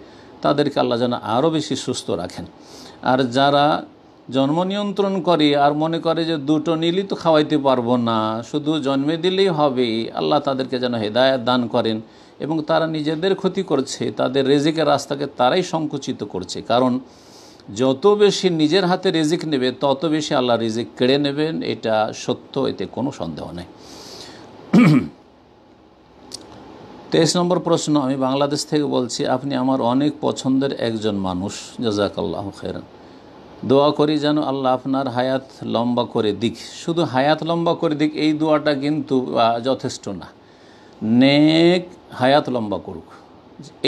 তাদেরকে আল্লাহ যেন আরও বেশি সুস্থ রাখেন। আর যারা জন্ম নিয়ন্ত্রণ করে আর মনে করে যে 2টো নিলেই তো খাওয়াইতে পারবো না, শুধু জন্মে দিলেই হবে, আল্লাহ তাদেরকে যেন হেদায়েত দান করেন। এবং তারা নিজেদের ক্ষতি করছে, তাদের রেজিকের রাস্তাকে তারাই সংকুচিত করছে। কারণ যত বেশি নিজের হাতে রিজিক নেবে, তত বেশি আল্লাহ রিজিক কেড়ে নেবেন, এটা সত্য, এতে কোনো সন্দেহ নেই। 23 নম্বর প্রশ্ন। আমি বাংলাদেশ থেকে বলছি, আপনি আমার অনেক পছন্দের একজন মানুষ, জাযাকাল্লাহু খাইরান। দোয়া করি যেন আল্লাহ আপনার হায়াত লম্বা করে দিক। শুধু হায়াত লম্বা করে দিক এই দোয়াটা কিন্তু যথেষ্ট না, নেক হায়াত লম্বা করুক,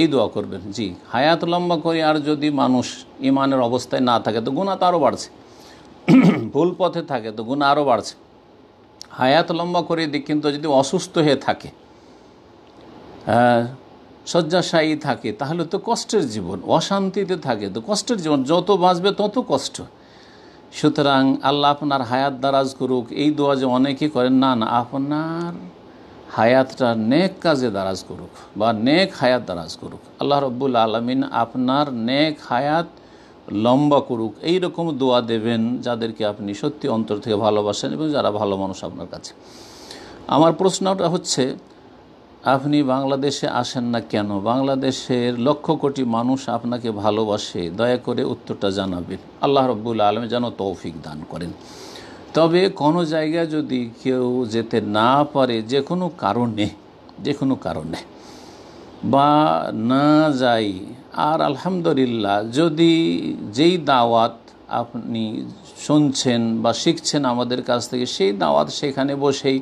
এই দোয়া করবেন। জি, হায়াত লম্বা করে। আর যদি মানুষ ইমানের অবস্থায় না থাকে তো গুনাহ তো আরও বাড়ছে, ভুল পথে থাকে তো গুনাহ আরও বাড়ছে। হায়াত লম্বা করে দিক, কিন্তু যদি অসুস্থ হয়ে থাকে, শয্যাশায়ী থাকে, তাহলে তো কষ্টের জীবন, অশান্তিতে থাকে তো কষ্টের জীবন, যত বাঁচবে তত কষ্ট। সুতরাং আল্লাহ আপনার হায়াত দারাজ করুক, এই দোয়া যে অনেকে করেন, না না, আপনার হায়াতটা নেক কাজে দারাজ করুক, বা নেক হায়াত দারাজ করুক। আল্লাহ রব্বুল আলামিন আপনার নেক হায়াত লম্বা করুক, এই রকম দোয়া দেবেন যাদেরকে আপনি সত্যি অন্তর থেকে ভালোবাসেন এবং যারা ভালো মানুষ আপনার কাছে। আমার প্রশ্নটা হচ্ছে, আপনি বাংলাদেশে আসেন না কেন? বাংলাদেশের লক্ষ কোটি মানুষ আপনাকে ভালোবাসে, দয়া করে উত্তরটা জানাবেন। আল্লাহ রব্বুল আলামিন যেন তৌফিক দান করেন। তবে কোনো জায়গায় যদি কেউ যেতে না পারে যে কোনো কারণে বা না যাই, আর আলহামদুলিল্লাহ যদি যেই দাওয়াত আপনি শুনছেন বা শিখছেন আমাদের কাছ থেকে, সেই দাওয়াত সেখানে বসেই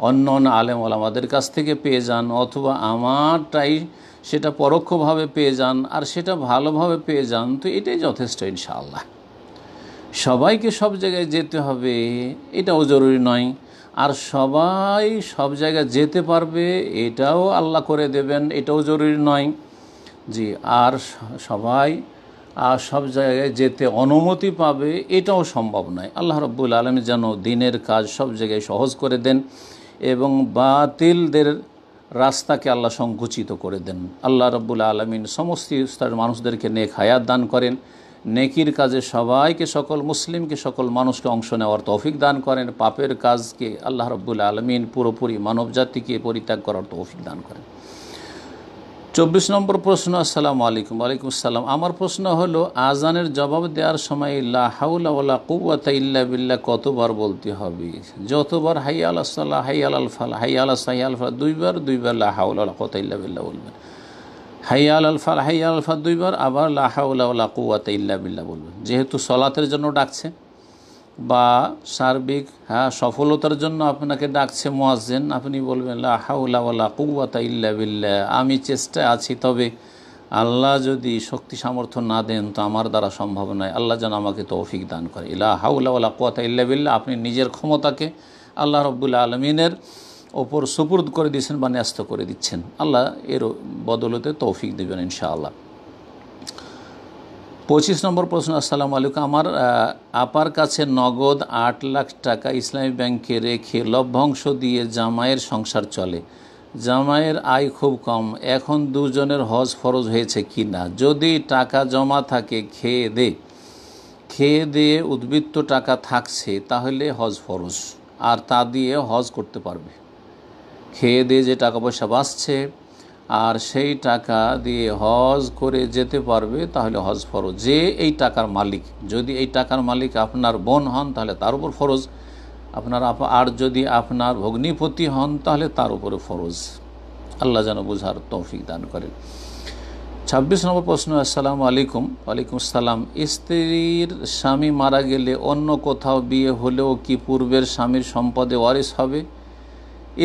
অন্য আলেম ওলামাদের কাছ থেকে পেয়ে যান, অথবা আমারটাই সেটা পরোক্ষভাবে পেয়ে যান আর সেটা ভালোভাবে পেয়ে যান, তো এটাই যথেষ্ট ইনশাআল্লাহ। সবাইকে সব জায়গায় যেতে হবে এটাও জরুরি নয়, আর সবাই সব জায়গায় যেতে পারবে এটাও আল্লাহ করে দেবেন এটাও জরুরি নয়। জি, আর সবাই সব জায়গায় যেতে অনুমতি পাবে এটাও সম্ভব নয়। আল্লাহ রাব্বুল আলামিন যেন দিনের কাজ সব জায়গায় সহজ করে দেন এবং বাতিলদের রাস্তাকে আল্লাহ সংকুচিত করে দেন। আল্লাহ রাব্বুল আলামিন সমস্ত স্তরের মানুষদেরকে নেক হায়াত দান করেন, নেকির কাজে সবাইকে, সকল মুসলিমকে, সকল মানুষকে অংশ নেওয়ার তৌফিক দান করেন, পাপের কাজকে আল্লাহ রাব্বুল আলামিন পুরোপুরি মানবজাতিকে পরিত্যাগ করার তৌফিক দান করেন। 24 নম্বর প্রশ্ন। আসসালামু আলাইকুম। ওয়ালাইকুম আসসালাম। আমার প্রশ্ন হলো, আজানের জবাব দেওয়ার সময় লা হাওলা ওয়ালা কুওয়াতা ইল্লা বিল্লাহ কতবার বলতে হবে? যতবার হাইয়া আলাস সালাহ, হাইয়া আলাল ফালাহ, হাইয়া আলাস হাইয়া আল ফালাহ দুইবার লা হাওলা ওয়ালা কুওয়াতা ইল্লা বিল্লাহ বলবেন। হাইয়া আলাল ফালাহ, হাইয়া আল ফালাহ দুইবার, আবার লা হাওলা ওয়ালা কুওয়াতা ইল্লা বিল্লাহ বলবেন। যেহেতু সলাতের জন্য ডাকছে বা সার্বিক সফলতার জন্য আপনাকে ডাকছে মুয়াজ্জিন, আপনি বলবেন লা হাওলা ওয়ালা কুওয়াতা ইল্লা বিল্লাহ, আমি চেষ্টায় আছি, তবে আল্লাহ যদি শক্তি সামর্থ্য না দেন তো আমার দ্বারা সম্ভব নয়, আল্লাহ যেন আমাকে তৌফিক দান করে। লা হাওলা ওয়ালা কুওয়াতা ইল্লা বিল্লাহ, আপনি নিজের ক্ষমতাকে আল্লাহ রাব্বুল আলামিনের ওপর সুপুর্দ করে দিচ্ছেন বা ন্যস্ত করে দিচ্ছেন, আল্লাহ এর বদলতে তৌফিক দেবেন ইনশাআল্লাহ। 25 নম্বর প্রশ্ন। আসসালামু আলাইকুম। আমার আপার কাছে নগদ 8 লাখ টাকা ইসলামী ব্যাংকে রেখে লভ্যাংশ দিয়ে জামাইয়ের সংসার চলে। জামাইয়ের আয় খুব কম, এখন দুজনের হজ ফরজ হয়েছে কি না? যদি টাকা জমা থাকে, খেয়ে দিয়ে উদ্বৃত্ত টাকা থাকছে, তাহলে হজ ফরজ, আর তা দিয়ে হজ করতে পারবে। খেয়ে দিয়ে যে টাকা পয়সা বাঁচছে আর সেই টাকা দিয়ে হজ করে যেতে পারবে, তাহলে হজ ফরজ। যে এই টাকার মালিক, যদি এই টাকার মালিক আপনার বোন হন তাহলে তার উপর ফরজ, আপনার আপা, আর যদি আপনার ভগ্নিপতি হন তাহলে তার উপরে ফরজ। আল্লাহ যেন বুঝার তৌফিক দান করেন। 26 নম্বর প্রশ্ন। আসসালামু আলাইকুম। ওয়ালাইকুম আসসালাম। স্ত্রীর স্বামী মারা গেলে অন্য কোথাও বিয়ে হলেও কি পূর্বের স্বামীর সম্পদে ওয়ারিস হবে?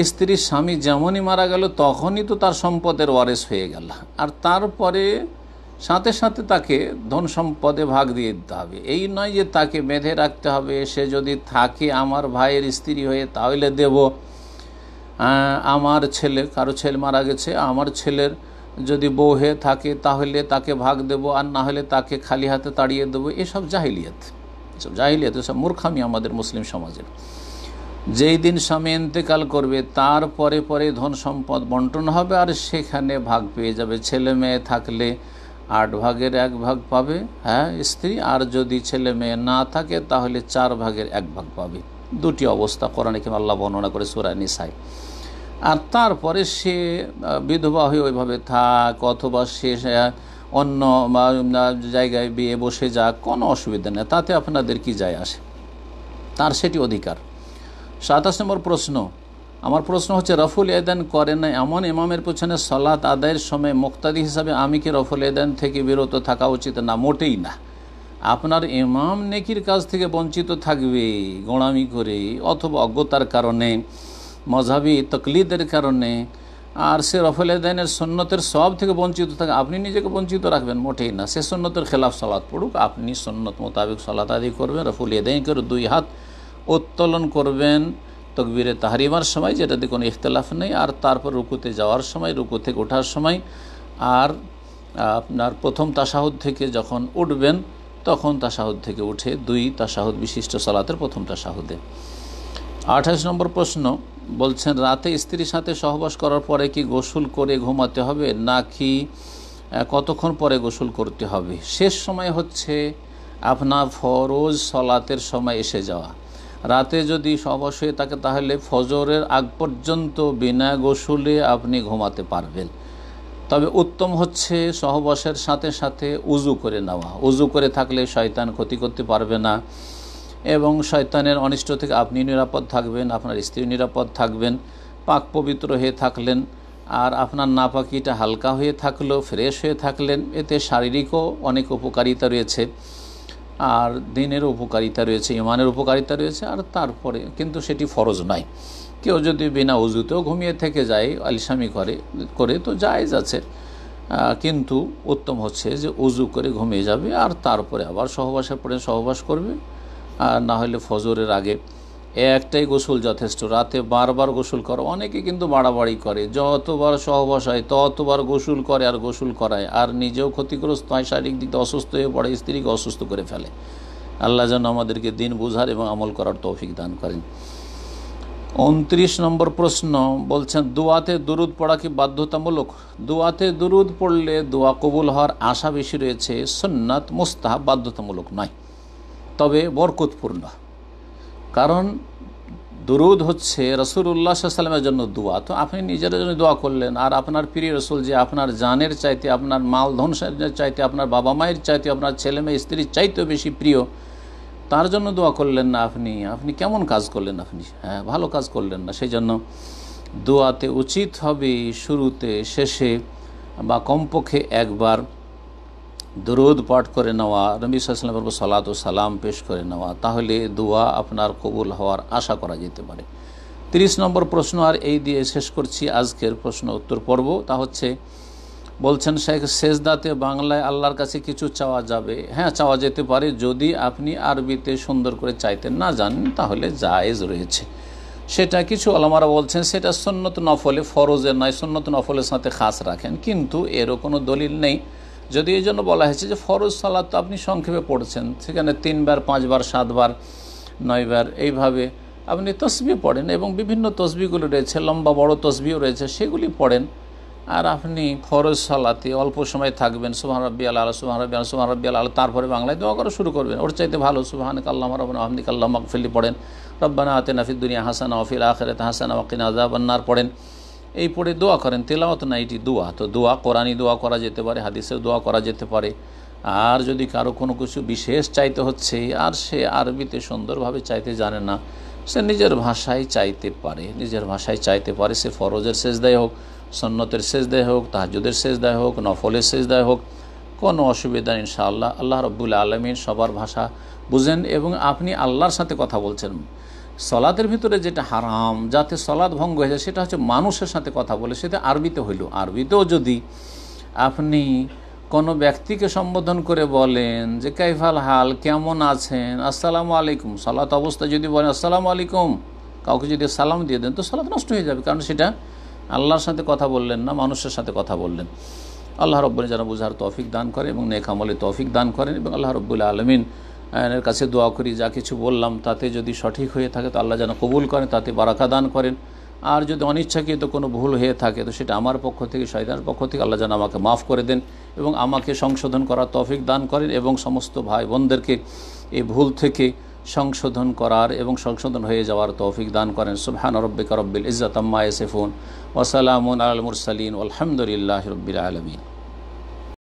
স্ত্রীর স্বামী যেমনই মারা গেল তখনই তো তার সম্পদের ওয়ারিস হয়ে গেল, আর তারপরে সাথে সাথে তাকে ধন সম্পদে ভাগ দিয়ে দিতে হবে। এই নয় যে তাকে বেঁধে রাখতে হবে, সে যদি থাকে আমার ভাইয়ের স্ত্রী হয়ে তাহলে দেব, আমার ছেলে, কারো ছেলে মারা গেছে, আমার ছেলের যদি বউ হয়ে থাকে তাহলে তাকে ভাগ দেব, আর না হলে তাকে খালি হাতে তাড়িয়ে দেবো। এসব জাহিলিয়াত, এসব মূর্খামি আমাদের মুসলিম সমাজের। যেই দিন স্বামী ইন্তেকাল করবে তারপরে পরে ধন সম্পদ বন্টন হবে, আর সেখানে ভাগ পেয়ে যাবে। ছেলে মেয়ে থাকলে 8 ভাগের 1 ভাগ পাবে স্ত্রী, আর যদি ছেলে মেয়ে না থাকে তাহলে 4 ভাগের 1 ভাগ পাবে। দুটি অবস্থা কোরআনে কারীমে আল্লাহ বর্ণনা করে সূরা নিসায়। আর তারপরে সে বিধবা হয়ে ওইভাবে থাক, অথবা সে অন্য জায়গায় বিয়ে বসে যাক, কোনো অসুবিধা নেই, তাতে আপনাদের কি যায় আসে, তার সেটি অধিকার। 27 নম্বর প্রশ্ন। আমার প্রশ্ন হচ্ছে, রফুল এদান করে না এমন ইমামের পেছনে সালাত আদায়ের সময় মুক্তাদি হিসাবে আমি কি রফুল এদান থেকে বিরত থাকা উচিত? না, মোটেই না। আপনার ইমাম নেকির কাজ থেকে বঞ্চিত থাকবে গোঁড়ামি করে, অথবা অজ্ঞতার কারণে, মজহাবি তকলিদের কারণে, আর সে রফুল এদানের সুন্নতের সওয়াব থেকে বঞ্চিত থাকে, আপনি নিজেকে বঞ্চিত রাখবেন? মোটেই না। সে সুন্নতের খেলাফ সালাত পড়ুক, আপনি সুন্নত মোতাবেক সালাত আদায় করবেন। রফুল এদান করে 2 হাত উত্তোলন করবেন তকবীরে তাহরিমার সময়, যেটাতে কোনো ইখতিলাফ নেই, আর তারপর রুকুতে যাওয়ার সময়, রুকু থেকে ওঠার সময়, আর আপনার প্রথম তাশাহুদ থেকে যখন উঠবেন তখন তাশাহুদ থেকে উঠে 2 তাশাহুদ বিশিষ্ট সালাতের প্রথম তাশাহুদে। 28 নম্বর প্রশ্ন বলছেন, রাতে স্ত্রীর সাথে সহবাস করার পরে কি গোসল করে ঘুমাতে হবে, নাকি কতক্ষণ পরে গোসল করতে হবে? শেষ সময় হচ্ছে আপনার ফরজ সলাতের সময় এসে যাওয়া। রাতে যদি সহবাস হয়ে থাকে তাহলে ফজরের আগ পর্যন্ত বিনা গোসলে আপনি ঘুমাতে পারবেন। তবে উত্তম হচ্ছে সহবাসের সাথে সাথে উজু করে নেওয়া। উজু করে থাকলে শয়তান ক্ষতি করতে পারবে না, এবং শয়তানের অনিষ্ট থেকে আপনি নিরাপদ থাকবেন, আপনার স্ত্রী নিরাপদ থাকবেন, পাক পবিত্র হয়ে থাকলেন। আর আপনার নাপাকিটা হালকা হয়ে থাকলো, ফ্রেশ হয়ে থাকলেন, এতে শারীরিকও অনেক উপকারিতা রয়েছে, আর দিনের উপকারিতা রয়েছে, ইমানের উপকারিতা রয়েছে। আর তারপরে কিন্তু সেটি ফরজ নয়। কেউ যদি বিনা উজুতেও ঘুমিয়ে থেকে যায়, আলিশামি করে তো জায়েজ আছে, কিন্তু উত্তম হচ্ছে যে উজু করে ঘুমিয়ে যাবে আর তারপরে আবার সহবাসের পরে সহবাস করবে। আর না হলে ফজরের আগে একটাই গোসল যথেষ্ট। রাতে বারবার গোসল করে, অনেকে কিন্তু বাড়াবাড়ি করে, যতবার সহবাস হয় ততবার গোসল করে আর গোসল করায়, আর নিজেও ক্ষতিগ্রস্ত হয়, শারীরিক দিক থেকে অসুস্থ হয়ে পড়ে, স্ত্রীকে অসুস্থ করে ফেলে। আল্লাহ যেন আমাদেরকে দিন বুঝার এবং আমল করার তৌফিক দান করেন। 29 নম্বর প্রশ্ন বলছেন, দোয়াতে দুরুদ পড়া কি বাধ্যতামূলক? দোয়াতে দুরুদ পড়লে দোয়া কবুল হওয়ার আশা বেশি রয়েছে, সুন্নাত, মুস্তাহাব, বাধ্যতামূলক নয়, তবে বরকতপূর্ণ। কারণ দুরুদ হচ্ছে রাসূলুল্লাহ সাল্লাল্লাহু আলাইহি ওয়াসাল্লামের জন্য দোয়া। তো আপনি নিজের জন্য দোয়া করলেন, আর আপনার প্রিয় রাসূল যে আপনার জানের চাইতে, আপনার মাল ধন চাইতে, আপনার বাবা মায়ের চাইতে, আপনার ছেলে মেয়ে স্ত্রীর চাইতেও বেশি প্রিয়, তার জন্য দোয়া করলেন না আপনি কেমন কাজ করলেন? আপনি ভালো কাজ করলেন না। সেই জন্য দোয়াতে উচিত হবে শুরুতে, শেষে বা কমপক্ষে একবার দুরুদ পাঠ করে নেওয়া, নবী সাল্লাল্লাহু আলাইহি ওয়াসাল্লামের উপর সালাত ও সালাম পেশ করে নেওয়া, তাহলে দোয়া আপনার কবুল হওয়ার আশা করা যেতে পারে। 30 নম্বর প্রশ্ন, আর এই দিয়ে শেষ করছি আজকের প্রশ্ন উত্তর পর্ব। তা হচ্ছে, বলছেন শেখ, সেজদাতে বাংলায় আল্লাহর কাছে কিছু চাওয়া যাবে? হ্যাঁ, চাওয়া যেতে পারে, যদি আপনি আরবিতে সুন্দর করে চাইতে না জানেন তাহলে জায়েজ রয়েছে। সেটা কিছু ওলামারা বলছেন সেটা সুন্নত নফলে, ফরজের নয়, সুন্নত নফলের সাথে খাস রাখেন, কিন্তু এরও কোনো দলিল নেই। যদি এই জন্য বলা হয়েছে যে ফরজ সালাত তো আপনি সংক্ষেপে পড়ছেন, সেখানে 3 বার, 5 বার, 7 বার, 9 বার এইভাবে আপনি তসবিহ পড়েন, এবং বিভিন্ন তসবিহগুলো রয়েছে, লম্বা বড় তসবিহ রয়েছে, সেগুলি পড়েন। আর আপনি ফরজ সালাতে অল্প সময় থাকবেন, সুবহান রাব্বিয়াল আলা, সুবহান রাব্বিয়াল, সুবহান রাব্বিয়াল আলা, তারপরে বাংলায় দোয়া করা শুরু করবেন। ওর চাইতে ভালো সুবহানাকা আল্লাহুম্মা রাব্বানা ওয়া বিহামদিকা আল্লাহুম্মা ইগফিরলি পড়েন, রব্বানা আতিনা ফিদ দুনিয়া হাসানা ওয়া ফিল আখিরাতি হাসানা ওয়া কিনা আযাবান নার পড়েন। এই পড়ে দোয়া করেন, তেলাওয়াত না, এটি দোয়া। তো দোয়া কোরআনি দোয়া করা যেতে পারে, হাদিসের দোয়া করা যেতে পারে। আর যদি কারো কোনো কিছু বিশেষ চাইতে হচ্ছে আর সে আরবিতে সুন্দরভাবে চাইতে জানে না, সে নিজের ভাষায় চাইতে পারে, সে ফরজের সেজদায় হোক, সুন্নতের সেজদায় হোক, তাহাজ্জুদের সেজদায় হোক, নফলের সেজদায় হোক, কোনো অসুবিধা ইনশাআল্লাহ। আল্লাহ রাব্বুল আলামিন সবার ভাষা বুঝেন, এবং আপনি আল্লাহর সাথে কথা বলছেন। সলাতের ভিতরে যেটা হারাম, যাতে সলাৎ ভঙ্গ হয়ে যায়, সেটা হচ্ছে মানুষের সাথে কথা বলে, সেটা আরবিতে হইল। আরবিতেও যদি আপনি কোনো ব্যক্তিকে সম্বোধন করে বলেন যে কাইফাল হাল, কেমন আছেন, আসসালামু আলাইকুম, সালাত অবস্থায় যদি বলেন আসসালামু আলাইকুম, কাউকে যদি সালাম দিয়ে দেন তো সালাত নষ্ট হয়ে যাবে, কারণ সেটা আল্লাহর সাথে কথা বললেন না, মানুষের সাথে কথা বললেন। আল্লাহ রাব্বুল যেন বুঝার তৌফিক দান করে এবং নেক আমলে তৌফিক দান করেন, এবং আল্লাহ রাব্বুল আলামিন এর কাছে দোয়া করি যা কিছু বললাম তাতে যদি সঠিক হয়ে থাকে তো আল্লাহ যেন কবুল করেন, তাতে বারাকা দান করেন। আর যদি অনিচ্ছাকৃত কোনো ভুল হয়ে থাকে তো সেটা আমার পক্ষ থেকে, শয়তানের পক্ষ থেকে, আল্লাহ যেন আমাকে মাফ করে দেন এবং আমাকে সংশোধন করার তৌফিক দান করেন, এবং সমস্ত ভাই বোনদেরকে এই ভুল থেকে সংশোধন করার এবং সংশোধন হয়ে যাওয়ার তৌফিক দান করেন। সুবহান রাব্বিকা রব্বিল ইজ্জাতি আম্মা ইয়াসিফুন ওয়া সালামুন আলাল মুরসালিন ওয়ালহামদুলিল্লাহি রাব্বিল আলামিন।